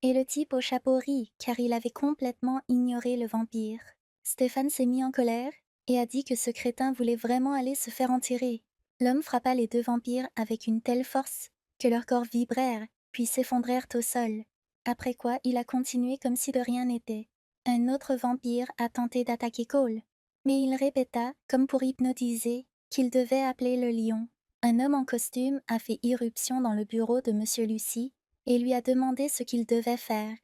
Et le type au chapeau rit, car il avait complètement ignoré le vampire. Stéphane s'est mis en colère et a dit que ce crétin voulait vraiment aller se faire enterrer. L'homme frappa les 2 vampires avec une telle force que leurs corps vibrèrent, puis s'effondrèrent au sol. Après quoi, il a continué comme si de rien n'était. Un autre vampire a tenté d'attaquer Cole, mais il répéta, comme pour hypnotiser, qu'il devait appeler le lion. Un homme en costume a fait irruption dans le bureau de M. Lucie et lui a demandé ce qu'il devait faire,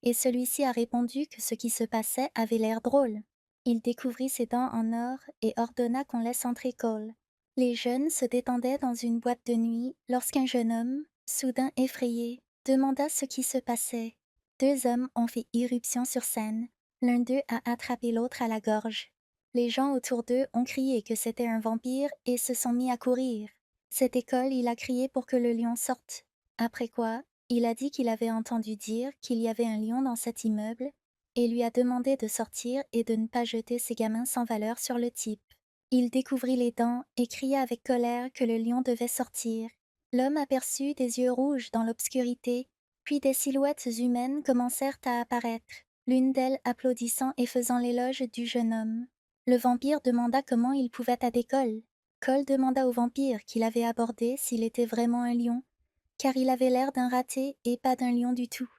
et celui-ci a répondu que ce qui se passait avait l'air drôle. Il découvrit ses dents en or et ordonna qu'on laisse entrer Cole. Les jeunes se détendaient dans une boîte de nuit lorsqu'un jeune homme, soudain effrayé, demanda ce qui se passait. 2 hommes ont fait irruption sur scène. L'un d'eux a attrapé l'autre à la gorge. Les gens autour d'eux ont crié que c'était un vampire et se sont mis à courir. Cette école, il a crié pour que le lion sorte. Après quoi, il a dit qu'il avait entendu dire qu'il y avait un lion dans cet immeuble et lui a demandé de sortir et de ne pas jeter ses gamins sans valeur sur le type. Il découvrit les dents et cria avec colère que le lion devait sortir. L'homme aperçut des yeux rouges dans l'obscurité, puis des silhouettes humaines commencèrent à apparaître, l'une d'elles applaudissant et faisant l'éloge du jeune homme. Le vampire demanda comment il pouvait être à l'école. Cole demanda au vampire qu'il avait abordé s'il était vraiment un lion, car il avait l'air d'un raté et pas d'un lion du tout.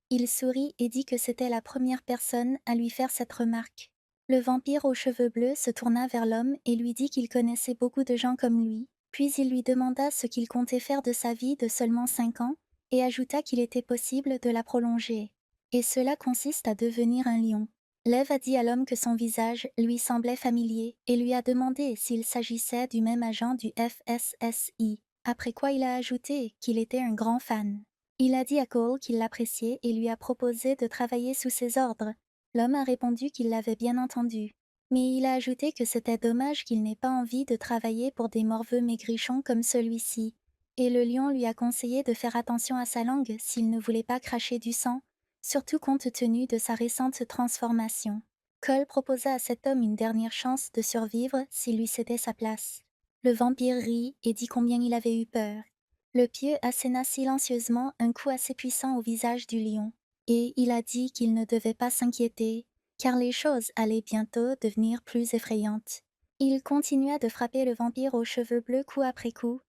Il sourit et dit que c'était la première personne à lui faire cette remarque. Le vampire aux cheveux bleus se tourna vers l'homme et lui dit qu'il connaissait beaucoup de gens comme lui, puis il lui demanda ce qu'il comptait faire de sa vie de seulement 5 ans, et ajouta qu'il était possible de la prolonger. Et cela consiste à devenir un lion. Lev a dit à l'homme que son visage lui semblait familier et lui a demandé s'il s'agissait du même agent du FSSI, après quoi il a ajouté qu'il était un grand fan. Il a dit à Cole qu'il l'appréciait et lui a proposé de travailler sous ses ordres. L'homme a répondu qu'il l'avait bien entendu, mais il a ajouté que c'était dommage qu'il n'ait pas envie de travailler pour des morveux maigrichons comme celui-ci, et le lion lui a conseillé de faire attention à sa langue s'il ne voulait pas cracher du sang, surtout compte tenu de sa récente transformation. Cole proposa à cet homme une dernière chance de survivre s'il lui cédait sa place. Le vampire rit et dit combien il avait eu peur. Le pieu asséna silencieusement un coup assez puissant au visage du lion, et il a dit qu'il ne devait pas s'inquiéter, car les choses allaient bientôt devenir plus effrayantes. Il continua de frapper le vampire aux cheveux bleus coup après coup,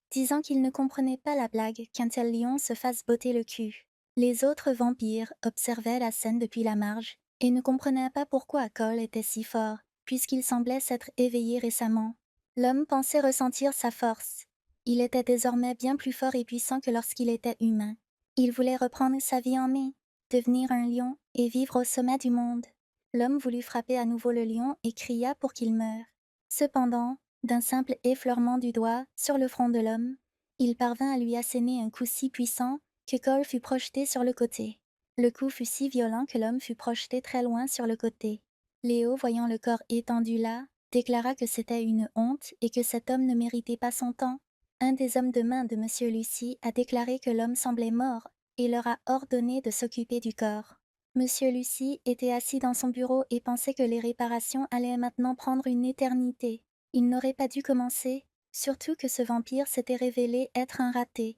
disant qu'il ne comprenait pas la blague qu'un tel lion se fasse botter le cul. Les autres vampires observaient la scène depuis la marge et ne comprenaient pas pourquoi Cole était si fort, puisqu'il semblait s'être éveillé récemment. L'homme pensait ressentir sa force. Il était désormais bien plus fort et puissant que lorsqu'il était humain. Il voulait reprendre sa vie en main, devenir un lion et vivre au sommet du monde. L'homme voulut frapper à nouveau le lion et cria pour qu'il meure. Cependant, d'un simple effleurement du doigt sur le front de l'homme, il parvint à lui asséner un coup si puissant que Cole fut projeté sur le côté. Le coup fut si violent que l'homme fut projeté très loin sur le côté. Léo, voyant le corps étendu là, déclara que c'était une honte et que cet homme ne méritait pas son temps. Un des hommes de main de M. Lucie a déclaré que l'homme semblait mort et leur a ordonné de s'occuper du corps. M. Lucie était assis dans son bureau et pensait que les réparations allaient maintenant prendre une éternité. Il n'aurait pas dû commencer, surtout que ce vampire s'était révélé être un raté.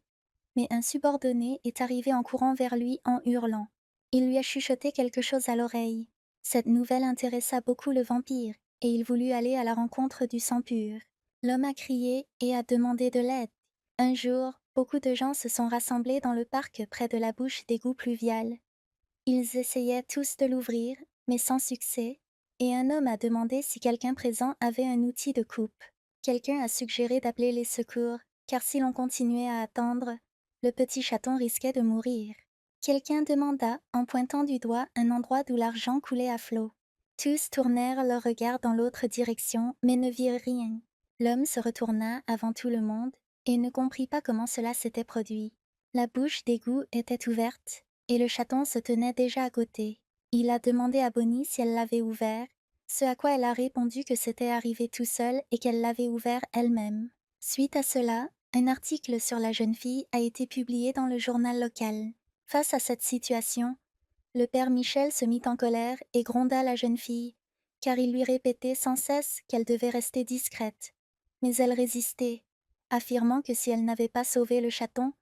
Mais un subordonné est arrivé en courant vers lui en hurlant. Il lui a chuchoté quelque chose à l'oreille. Cette nouvelle intéressa beaucoup le vampire, et il voulut aller à la rencontre du sang pur. L'homme a crié et a demandé de l'aide. Un jour, beaucoup de gens se sont rassemblés dans le parc près de la bouche d'égout pluvial. Ils essayaient tous de l'ouvrir, mais sans succès, et un homme a demandé si quelqu'un présent avait un outil de coupe. Quelqu'un a suggéré d'appeler les secours, car si l'on continuait à attendre, le petit chaton risquait de mourir. Quelqu'un demanda, en pointant du doigt, un endroit d'où l'argent coulait à flot. Tous tournèrent leur regard dans l'autre direction, mais ne virent rien. L'homme se retourna avant tout le monde et ne comprit pas comment cela s'était produit. La bouche d'égout était ouverte, et le chaton se tenait déjà à côté. Il a demandé à Bonnie si elle l'avait ouvert, ce à quoi elle a répondu que c'était arrivé tout seul et qu'elle l'avait ouvert elle-même. Suite à cela, un article sur la jeune fille a été publié dans le journal local. Face à cette situation, le père Michel se mit en colère et gronda la jeune fille, car il lui répétait sans cesse qu'elle devait rester discrète. Mais elle résistait, affirmant que si elle n'avait pas sauvé le chaton,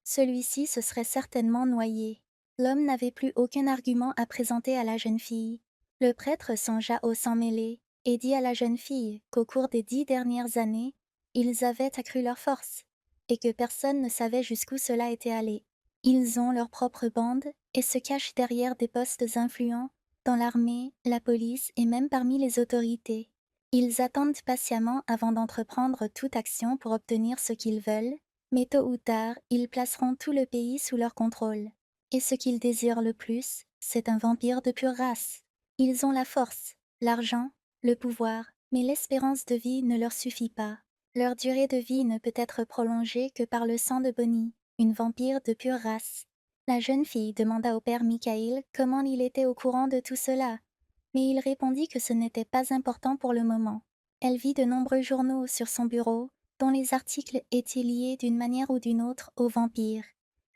celui-ci se serait certainement noyé. L'homme n'avait plus aucun argument à présenter à la jeune fille. Le prêtre songea au sang mêlé et dit à la jeune fille qu'au cours des 10 dernières années, ils avaient accru leur force et que personne ne savait jusqu'où cela était allé. Ils ont leur propre bande et se cachent derrière des postes influents dans l'armée, la police et même parmi les autorités. Ils attendent patiemment avant d'entreprendre toute action pour obtenir ce qu'ils veulent, mais tôt ou tard, ils placeront tout le pays sous leur contrôle. Et ce qu'ils désirent le plus, c'est un vampire de pure race. Ils ont la force, l'argent, le pouvoir, mais l'espérance de vie ne leur suffit pas. Leur durée de vie ne peut être prolongée que par le sang de Bonnie, une vampire de pure race. La jeune fille demanda au père Michael comment il était au courant de tout cela, mais il répondit que ce n'était pas important pour le moment. Elle vit de nombreux journaux sur son bureau, dont les articles étaient liés d'une manière ou d'une autre aux vampires.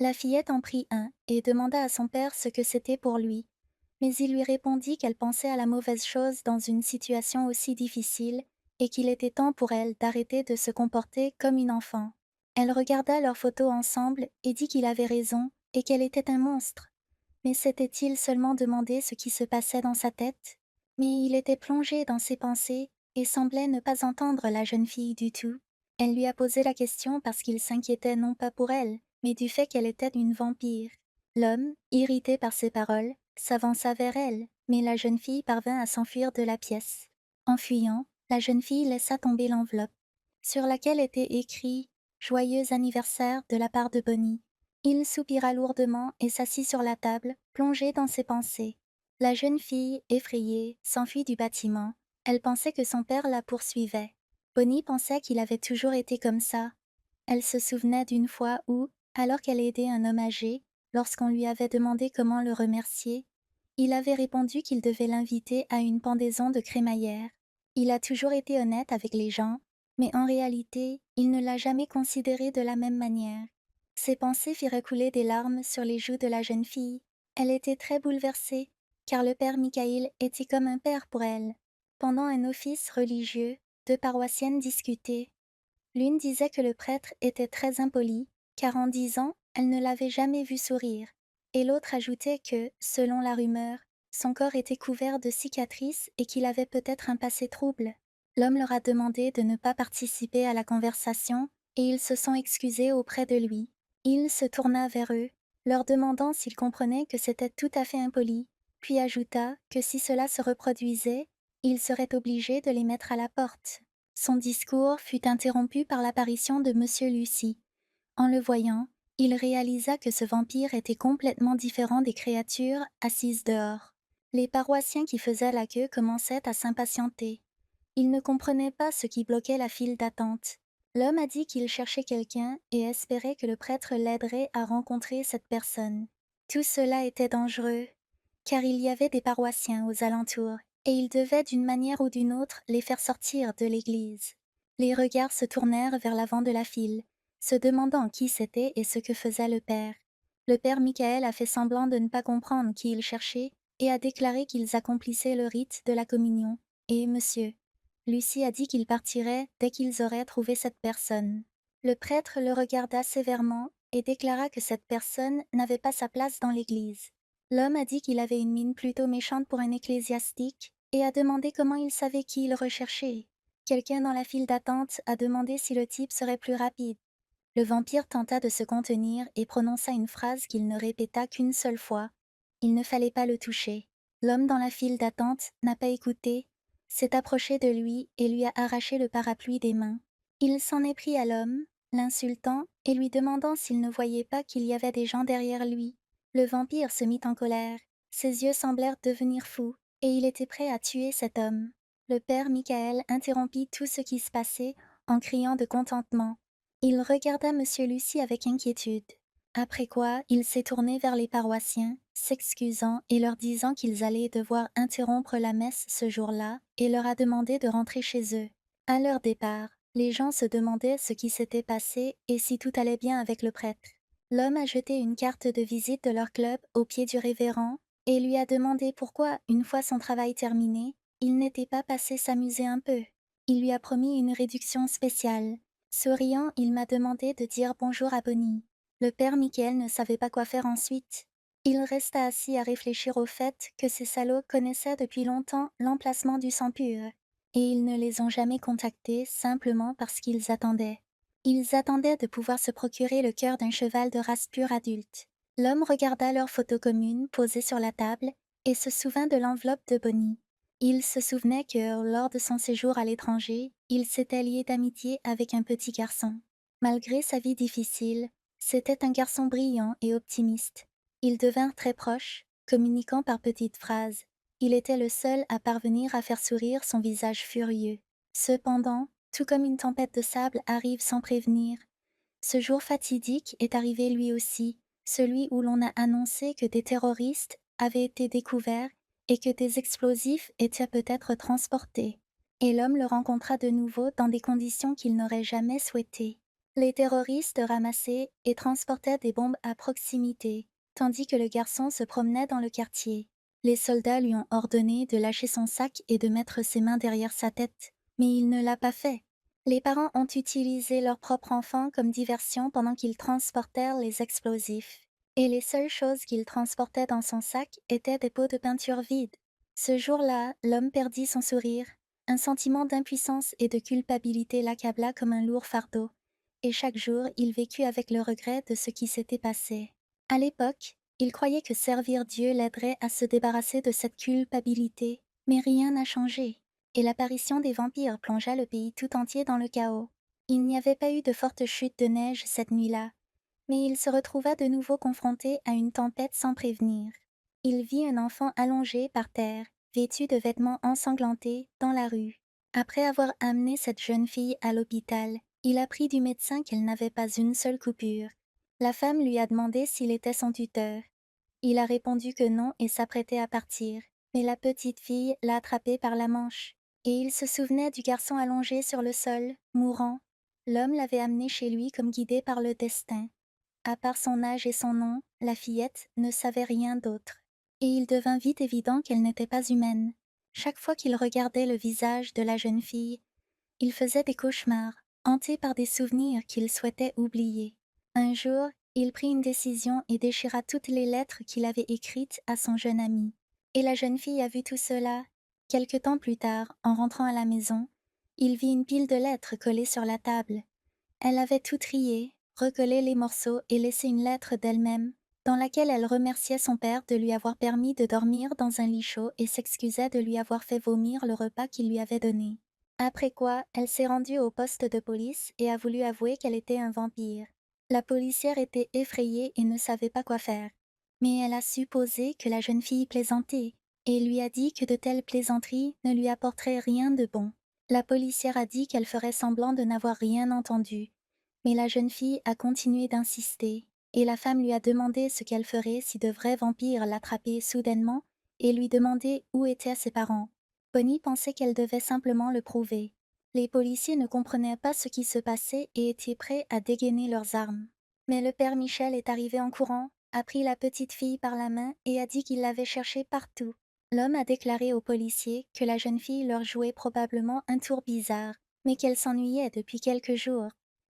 La fillette en prit un et demanda à son père ce que c'était pour lui, mais il lui répondit qu'elle pensait à la mauvaise chose dans une situation aussi difficile et qu'il était temps pour elle d'arrêter de se comporter comme une enfant. Elle regarda leurs photos ensemble et dit qu'il avait raison et qu'elle était un monstre. Mais s'était-il seulement demandé ce qui se passait dans sa tête? Mais il était plongé dans ses pensées et semblait ne pas entendre la jeune fille du tout. Elle lui a posé la question parce qu'il s'inquiétait non pas pour elle, mais du fait qu'elle était une vampire. L'homme, irrité par ces paroles, s'avança vers elle, mais la jeune fille parvint à s'enfuir de la pièce. En fuyant, la jeune fille laissa tomber l'enveloppe, sur laquelle était écrit Joyeux anniversaire de la part de Bonnie. Il soupira lourdement et s'assit sur la table, plongé dans ses pensées. La jeune fille, effrayée, s'enfuit du bâtiment. Elle pensait que son père la poursuivait. Bonnie pensait qu'il avait toujours été comme ça. Elle se souvenait d'une fois où, alors qu'elle aidait un homme âgé, lorsqu'on lui avait demandé comment le remercier, il avait répondu qu'il devait l'inviter à une pendaison de crémaillère. Il a toujours été honnête avec les gens, mais en réalité, il ne l'a jamais considéré de la même manière. Ses pensées firent couler des larmes sur les joues de la jeune fille. Elle était très bouleversée, car le père Michael était comme un père pour elle. Pendant un office religieux, deux paroissiennes discutaient. L'une disait que le prêtre était très impoli, car en 10 ans, elle ne l'avait jamais vu sourire. Et l'autre ajoutait que, selon la rumeur, son corps était couvert de cicatrices et qu'il avait peut-être un passé trouble. L'homme leur a demandé de ne pas participer à la conversation et ils se sont excusés auprès de lui. Il se tourna vers eux, leur demandant s'ils comprenaient que c'était tout à fait impoli, puis ajouta que si cela se reproduisait, il serait obligé de les mettre à la porte. Son discours fut interrompu par l'apparition de Monsieur Lucie. En le voyant, il réalisa que ce vampire était complètement différent des créatures assises dehors. Les paroissiens qui faisaient la queue commençaient à s'impatienter. Ils ne comprenaient pas ce qui bloquait la file d'attente. L'homme a dit qu'il cherchait quelqu'un et espérait que le prêtre l'aiderait à rencontrer cette personne. Tout cela était dangereux, car il y avait des paroissiens aux alentours, et il devait d'une manière ou d'une autre les faire sortir de l'église. Les regards se tournèrent vers l'avant de la file, se demandant qui c'était et ce que faisait le père. Le père Michael a fait semblant de ne pas comprendre qui il cherchait et a déclaré qu'ils accomplissaient le rite de la communion. Et monsieur, Lucie a dit qu'ils partiraient dès qu'ils auraient trouvé cette personne. Le prêtre le regarda sévèrement et déclara que cette personne n'avait pas sa place dans l'église. L'homme a dit qu'il avait une mine plutôt méchante pour un ecclésiastique et a demandé comment il savait qui il recherchait. Quelqu'un dans la file d'attente a demandé si le type serait plus rapide. Le vampire tenta de se contenir et prononça une phrase qu'il ne répéta qu'une seule fois. Il ne fallait pas le toucher. L'homme dans la file d'attente n'a pas écouté, s'est approché de lui et lui a arraché le parapluie des mains. Il s'en est pris à l'homme, l'insultant et lui demandant s'il ne voyait pas qu'il y avait des gens derrière lui. Le vampire se mit en colère. Ses yeux semblèrent devenir fous, et il était prêt à tuer cet homme. Le père Michael interrompit tout ce qui se passait en criant de contentement. Il regarda Monsieur Lucie avec inquiétude. Après quoi, il s'est tourné vers les paroissiens, s'excusant et leur disant qu'ils allaient devoir interrompre la messe ce jour-là et leur a demandé de rentrer chez eux. À leur départ, les gens se demandaient ce qui s'était passé et si tout allait bien avec le prêtre. L'homme a jeté une carte de visite de leur club au pied du révérend et lui a demandé pourquoi, une fois son travail terminé, il n'était pas passé s'amuser un peu. Il lui a promis une réduction spéciale. Souriant, il m'a demandé de dire bonjour à Bonnie. Le père Michael ne savait pas quoi faire ensuite. Il resta assis à réfléchir au fait que ces salauds connaissaient depuis longtemps l'emplacement du sang pur, et ils ne les ont jamais contactés simplement parce qu'ils attendaient. Ils attendaient de pouvoir se procurer le cœur d'un cheval de race pure adulte. L'homme regarda leur photo commune posée sur la table et se souvint de l'enveloppe de Bonnie. Il se souvenait que, lors de son séjour à l'étranger, il s'était lié d'amitié avec un petit garçon. Malgré sa vie difficile, c'était un garçon brillant et optimiste. Ils devinrent très proches, communiquant par petites phrases. Il était le seul à parvenir à faire sourire son visage furieux. Cependant, tout comme une tempête de sable arrive sans prévenir, ce jour fatidique est arrivé lui aussi, celui où l'on a annoncé que des terroristes avaient été découverts et que des explosifs étaient peut-être transportés. Et l'homme le rencontra de nouveau dans des conditions qu'il n'aurait jamais souhaitées. Les terroristes ramassaient et transportaient des bombes à proximité, tandis que le garçon se promenait dans le quartier. Les soldats lui ont ordonné de lâcher son sac et de mettre ses mains derrière sa tête, mais il ne l'a pas fait. Les parents ont utilisé leur propre enfant comme diversion pendant qu'ils transportèrent les explosifs. Et les seules choses qu'ils transportaient dans son sac étaient des pots de peinture vides. Ce jour-là, l'homme perdit son sourire. Un sentiment d'impuissance et de culpabilité l'accabla comme un lourd fardeau. Et chaque jour, il vécut avec le regret de ce qui s'était passé. À l'époque, il croyait que servir Dieu l'aiderait à se débarrasser de cette culpabilité, mais rien n'a changé et l'apparition des vampires plongea le pays tout entier dans le chaos. Il n'y avait pas eu de forte chute de neige cette nuit-là, mais il se retrouva de nouveau confronté à une tempête sans prévenir. Il vit un enfant allongé par terre, vêtu de vêtements ensanglantés, dans la rue. Après avoir amené cette jeune fille à l'hôpital, il apprit du médecin qu'elle n'avait pas une seule coupure. La femme lui a demandé s'il était son tuteur. Il a répondu que non et s'apprêtait à partir, mais la petite fille l'a attrapé par la manche. Et il se souvenait du garçon allongé sur le sol, mourant. L'homme l'avait amené chez lui comme guidé par le destin. À part son âge et son nom, la fillette ne savait rien d'autre. Et il devint vite évident qu'elle n'était pas humaine. Chaque fois qu'il regardait le visage de la jeune fille, il faisait des cauchemars, hanté par des souvenirs qu'il souhaitait oublier. Un jour, il prit une décision et déchira toutes les lettres qu'il avait écrites à son jeune ami. Et la jeune fille a vu tout cela. Quelque temps plus tard, en rentrant à la maison, il vit une pile de lettres collées sur la table. Elle avait tout trié, recollé les morceaux et laissé une lettre d'elle-même, dans laquelle elle remerciait son père de lui avoir permis de dormir dans un lit chaud et s'excusait de lui avoir fait vomir le repas qu'il lui avait donné. Après quoi, elle s'est rendue au poste de police et a voulu avouer qu'elle était un vampire. La policière était effrayée et ne savait pas quoi faire. Mais elle a supposé que la jeune fille plaisantait et lui a dit que de telles plaisanteries ne lui apporteraient rien de bon. La policière a dit qu'elle ferait semblant de n'avoir rien entendu. Mais la jeune fille a continué d'insister, et la femme lui a demandé ce qu'elle ferait si de vrais vampires l'attrapaient soudainement et lui demandaient où étaient ses parents. Bonnie pensait qu'elle devait simplement le prouver. Les policiers ne comprenaient pas ce qui se passait et étaient prêts à dégainer leurs armes. Mais le père Michel est arrivé en courant, a pris la petite fille par la main et a dit qu'il l'avait cherchée partout. L'homme a déclaré aux policiers que la jeune fille leur jouait probablement un tour bizarre, mais qu'elle s'ennuyait depuis quelques jours.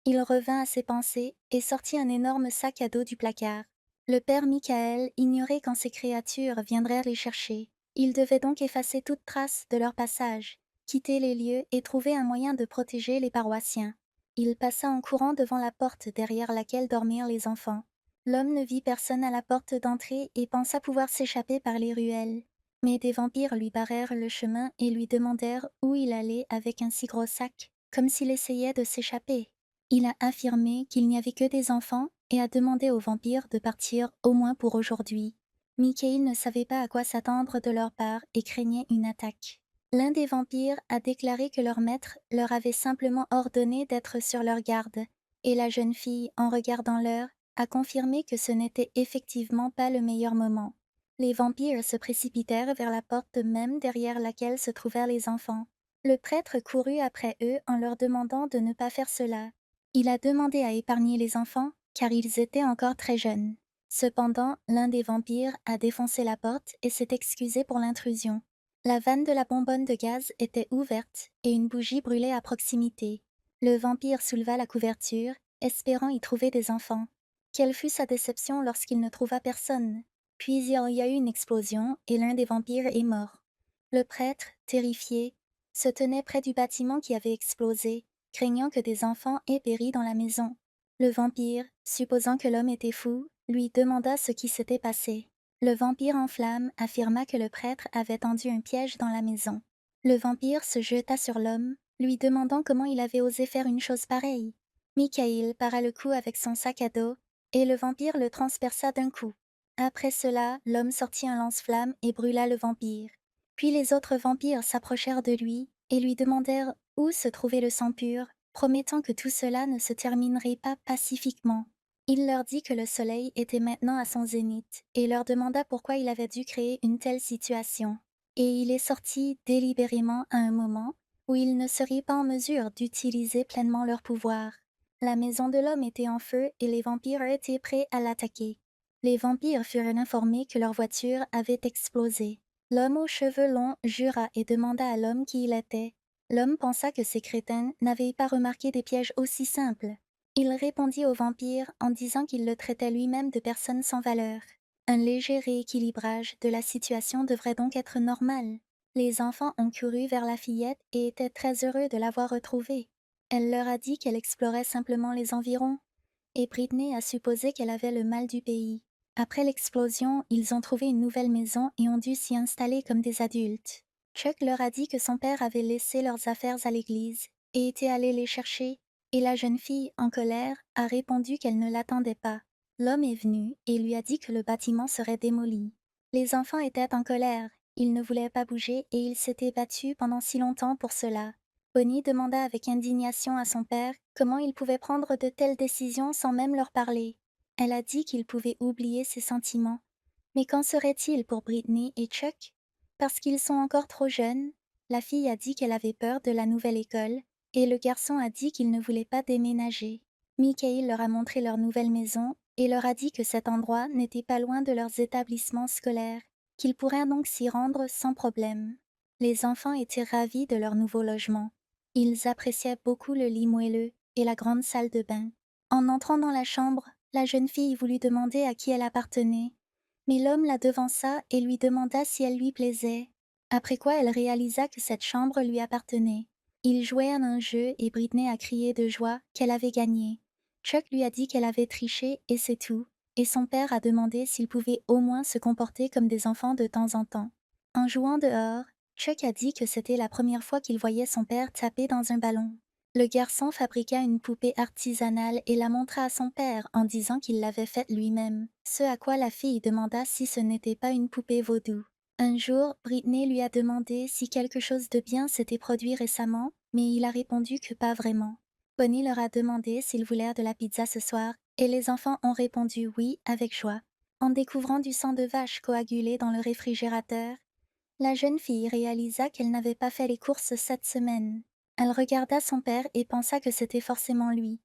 Il revint à ses pensées et sortit un énorme sac à dos du placard. Le père Michael ignorait quand ces créatures viendraient les chercher. Il devait donc effacer toute trace de leur passage, quitter les lieux et trouver un moyen de protéger les paroissiens. Il passa en courant devant la porte derrière laquelle dormirent les enfants. L'homme ne vit personne à la porte d'entrée et pensa pouvoir s'échapper par les ruelles. Mais des vampires lui barrèrent le chemin et lui demandèrent où il allait avec un si gros sac, comme s'il essayait de s'échapper. Il a affirmé qu'il n'y avait que des enfants et a demandé aux vampires de partir au moins pour aujourd'hui. Michael ne savait pas à quoi s'attendre de leur part et craignait une attaque. L'un des vampires a déclaré que leur maître leur avait simplement ordonné d'être sur leur garde, et la jeune fille, en regardant l'heure, a confirmé que ce n'était effectivement pas le meilleur moment. Les vampires se précipitèrent vers la porte même derrière laquelle se trouvèrent les enfants. Le prêtre courut après eux en leur demandant de ne pas faire cela. Il a demandé à épargner les enfants, car ils étaient encore très jeunes. Cependant, l'un des vampires a défoncé la porte et s'est excusé pour l'intrusion. La vanne de la bonbonne de gaz était ouverte et une bougie brûlait à proximité. Le vampire souleva la couverture, espérant y trouver des enfants. Quelle fut sa déception lorsqu'il ne trouva personne. Puis il y a eu une explosion et l'un des vampires est mort. Le prêtre, terrifié, se tenait près du bâtiment qui avait explosé, craignant que des enfants aient péri dans la maison. Le vampire, supposant que l'homme était fou, lui demanda ce qui s'était passé. Le vampire en flammes affirma que le prêtre avait tendu un piège dans la maison. Le vampire se jeta sur l'homme, lui demandant comment il avait osé faire une chose pareille. Michael para le coup avec son sac à dos, et le vampire le transperça d'un coup. Après cela, l'homme sortit un lance-flamme et brûla le vampire. Puis les autres vampires s'approchèrent de lui et lui demandèrent où se trouvait le sang pur, promettant que tout cela ne se terminerait pas pacifiquement. Il leur dit que le soleil était maintenant à son zénith et leur demanda pourquoi il avait dû créer une telle situation. Et il est sorti délibérément à un moment où ils ne seraient pas en mesure d'utiliser pleinement leur pouvoir. La maison de l'homme était en feu et les vampires étaient prêts à l'attaquer. Les vampires furent informés que leur voiture avait explosé. L'homme aux cheveux longs jura et demanda à l'homme qui il était. L'homme pensa que ces crétins n'avaient pas remarqué des pièges aussi simples. Il répondit au vampire en disant qu'il le traitait lui-même de personne sans valeur. Un léger rééquilibrage de la situation devrait donc être normal. Les enfants ont couru vers la fillette et étaient très heureux de l'avoir retrouvée. Elle leur a dit qu'elle explorait simplement les environs, et Britney a supposé qu'elle avait le mal du pays. Après l'explosion, ils ont trouvé une nouvelle maison et ont dû s'y installer comme des adultes. Chuck leur a dit que son père avait laissé leurs affaires à l'église et était allé les chercher, et la jeune fille, en colère, a répondu qu'elle ne l'attendait pas. L'homme est venu et lui a dit que le bâtiment serait démoli. Les enfants étaient en colère, ils ne voulaient pas bouger et ils s'étaient battus pendant si longtemps pour cela. Bonnie demanda avec indignation à son père comment il pouvait prendre de telles décisions sans même leur parler. Elle a dit qu'il pouvait oublier ses sentiments. Mais qu'en serait-il pour Britney et Chuck? Parce qu'ils sont encore trop jeunes, la fille a dit qu'elle avait peur de la nouvelle école, et le garçon a dit qu'il ne voulait pas déménager. Michael leur a montré leur nouvelle maison et leur a dit que cet endroit n'était pas loin de leurs établissements scolaires, qu'ils pourraient donc s'y rendre sans problème. Les enfants étaient ravis de leur nouveau logement. Ils appréciaient beaucoup le lit moelleux et la grande salle de bain. En entrant dans la chambre, la jeune fille voulut demander à qui elle appartenait, mais l'homme la devança et lui demanda si elle lui plaisait, après quoi elle réalisa que cette chambre lui appartenait. Ils jouaient à un jeu et Britney a crié de joie qu'elle avait gagné. Chuck lui a dit qu'elle avait triché et c'est tout, et son père a demandé s'ils pouvaient au moins se comporter comme des enfants de temps en temps. En jouant dehors, Chuck a dit que c'était la première fois qu'il voyait son père taper dans un ballon. Le garçon fabriqua une poupée artisanale et la montra à son père en disant qu'il l'avait faite lui-même, ce à quoi la fille demanda si ce n'était pas une poupée vaudou. Un jour, Britney lui a demandé si quelque chose de bien s'était produit récemment, mais il a répondu que pas vraiment. Bonnie leur a demandé s'ils voulaient de la pizza ce soir, et les enfants ont répondu oui avec joie. En découvrant du sang de vache coagulé dans le réfrigérateur, la jeune fille réalisa qu'elle n'avait pas fait les courses cette semaine. Elle regarda son père et pensa que c'était forcément lui,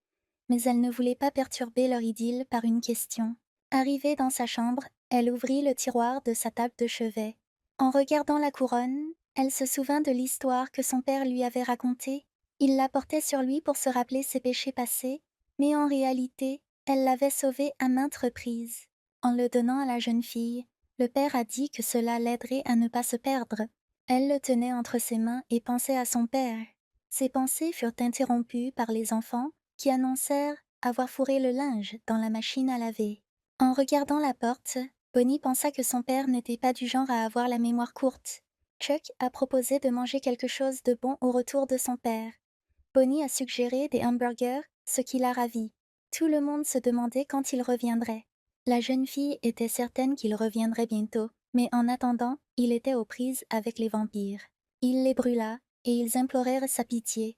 mais elle ne voulait pas perturber leur idylle par une question. Arrivée dans sa chambre, elle ouvrit le tiroir de sa table de chevet. En regardant la couronne, elle se souvint de l'histoire que son père lui avait racontée. Il la portait sur lui pour se rappeler ses péchés passés, mais en réalité, elle l'avait sauvé à maintes reprises. En le donnant à la jeune fille, le père a dit que cela l'aiderait à ne pas se perdre. Elle le tenait entre ses mains et pensait à son père. Ses pensées furent interrompues par les enfants qui annoncèrent avoir fourré le linge dans la machine à laver. En regardant la porte, Bonnie pensa que son père n'était pas du genre à avoir la mémoire courte. Chuck a proposé de manger quelque chose de bon au retour de son père. Bonnie a suggéré des hamburgers, ce qui la ravit. Tout le monde se demandait quand il reviendrait. La jeune fille était certaine qu'il reviendrait bientôt, mais en attendant, il était aux prises avec les vampires. Il les brûla, et ils implorèrent sa pitié.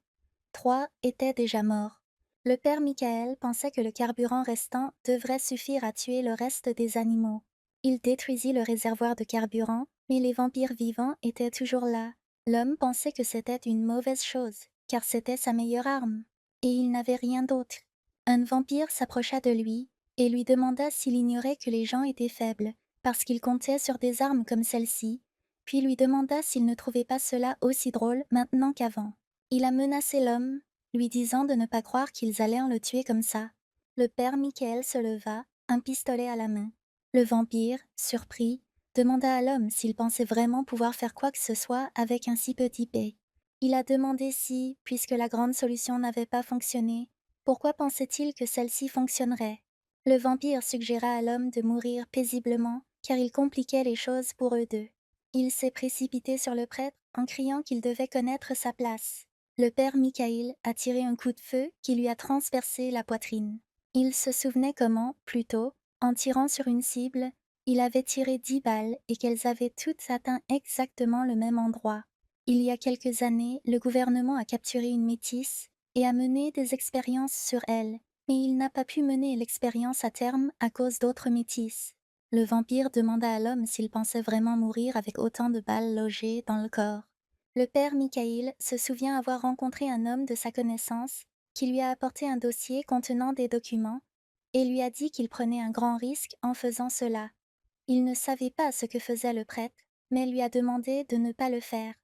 3 étaient déjà morts. Le père Michael pensait que le carburant restant devrait suffire à tuer le reste des animaux. Il détruisit le réservoir de carburant, mais les vampires vivants étaient toujours là. L'homme pensait que c'était une mauvaise chose, car c'était sa meilleure arme, et il n'avait rien d'autre. Un vampire s'approcha de lui et lui demanda s'il ignorait que les gens étaient faibles, parce qu'ils comptaient sur des armes comme celle-ci, puis lui demanda s'il ne trouvait pas cela aussi drôle maintenant qu'avant. Il a menacé l'homme, lui disant de ne pas croire qu'ils allaient le tuer comme ça. Le père Michael se leva, un pistolet à la main. Le vampire, surpris, demanda à l'homme s'il pensait vraiment pouvoir faire quoi que ce soit avec un si petit paix. Il a demandé si, puisque la grande solution n'avait pas fonctionné, pourquoi pensait-il que celle-ci fonctionnerait? Le vampire suggéra à l'homme de mourir paisiblement, car il compliquait les choses pour eux deux. Il s'est précipité sur le prêtre en criant qu'il devait connaître sa place. Le père Michael a tiré un coup de feu qui lui a transpercé la poitrine. Il se souvenait comment, plus tôt, en tirant sur une cible, il avait tiré 10 balles et qu'elles avaient toutes atteint exactement le même endroit. Il y a quelques années, le gouvernement a capturé une métisse et a mené des expériences sur elle, mais il n'a pas pu mener l'expérience à terme à cause d'autres métisses. Le vampire demanda à l'homme s'il pensait vraiment mourir avec autant de balles logées dans le corps. Le père Michael se souvient avoir rencontré un homme de sa connaissance qui lui a apporté un dossier contenant des documents et lui a dit qu'il prenait un grand risque en faisant cela. Il ne savait pas ce que faisait le prêtre, mais lui a demandé de ne pas le faire.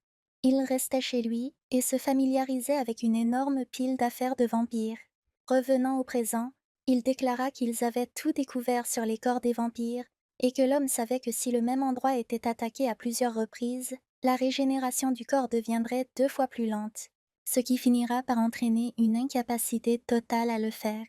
Il restait chez lui et se familiarisait avec une énorme pile d'affaires de vampires. Revenant au présent, il déclara qu'ils avaient tout découvert sur les corps des vampires et que l'homme savait que si le même endroit était attaqué à plusieurs reprises, la régénération du corps deviendrait 2 fois plus lente, ce qui finira par entraîner une incapacité totale à le faire.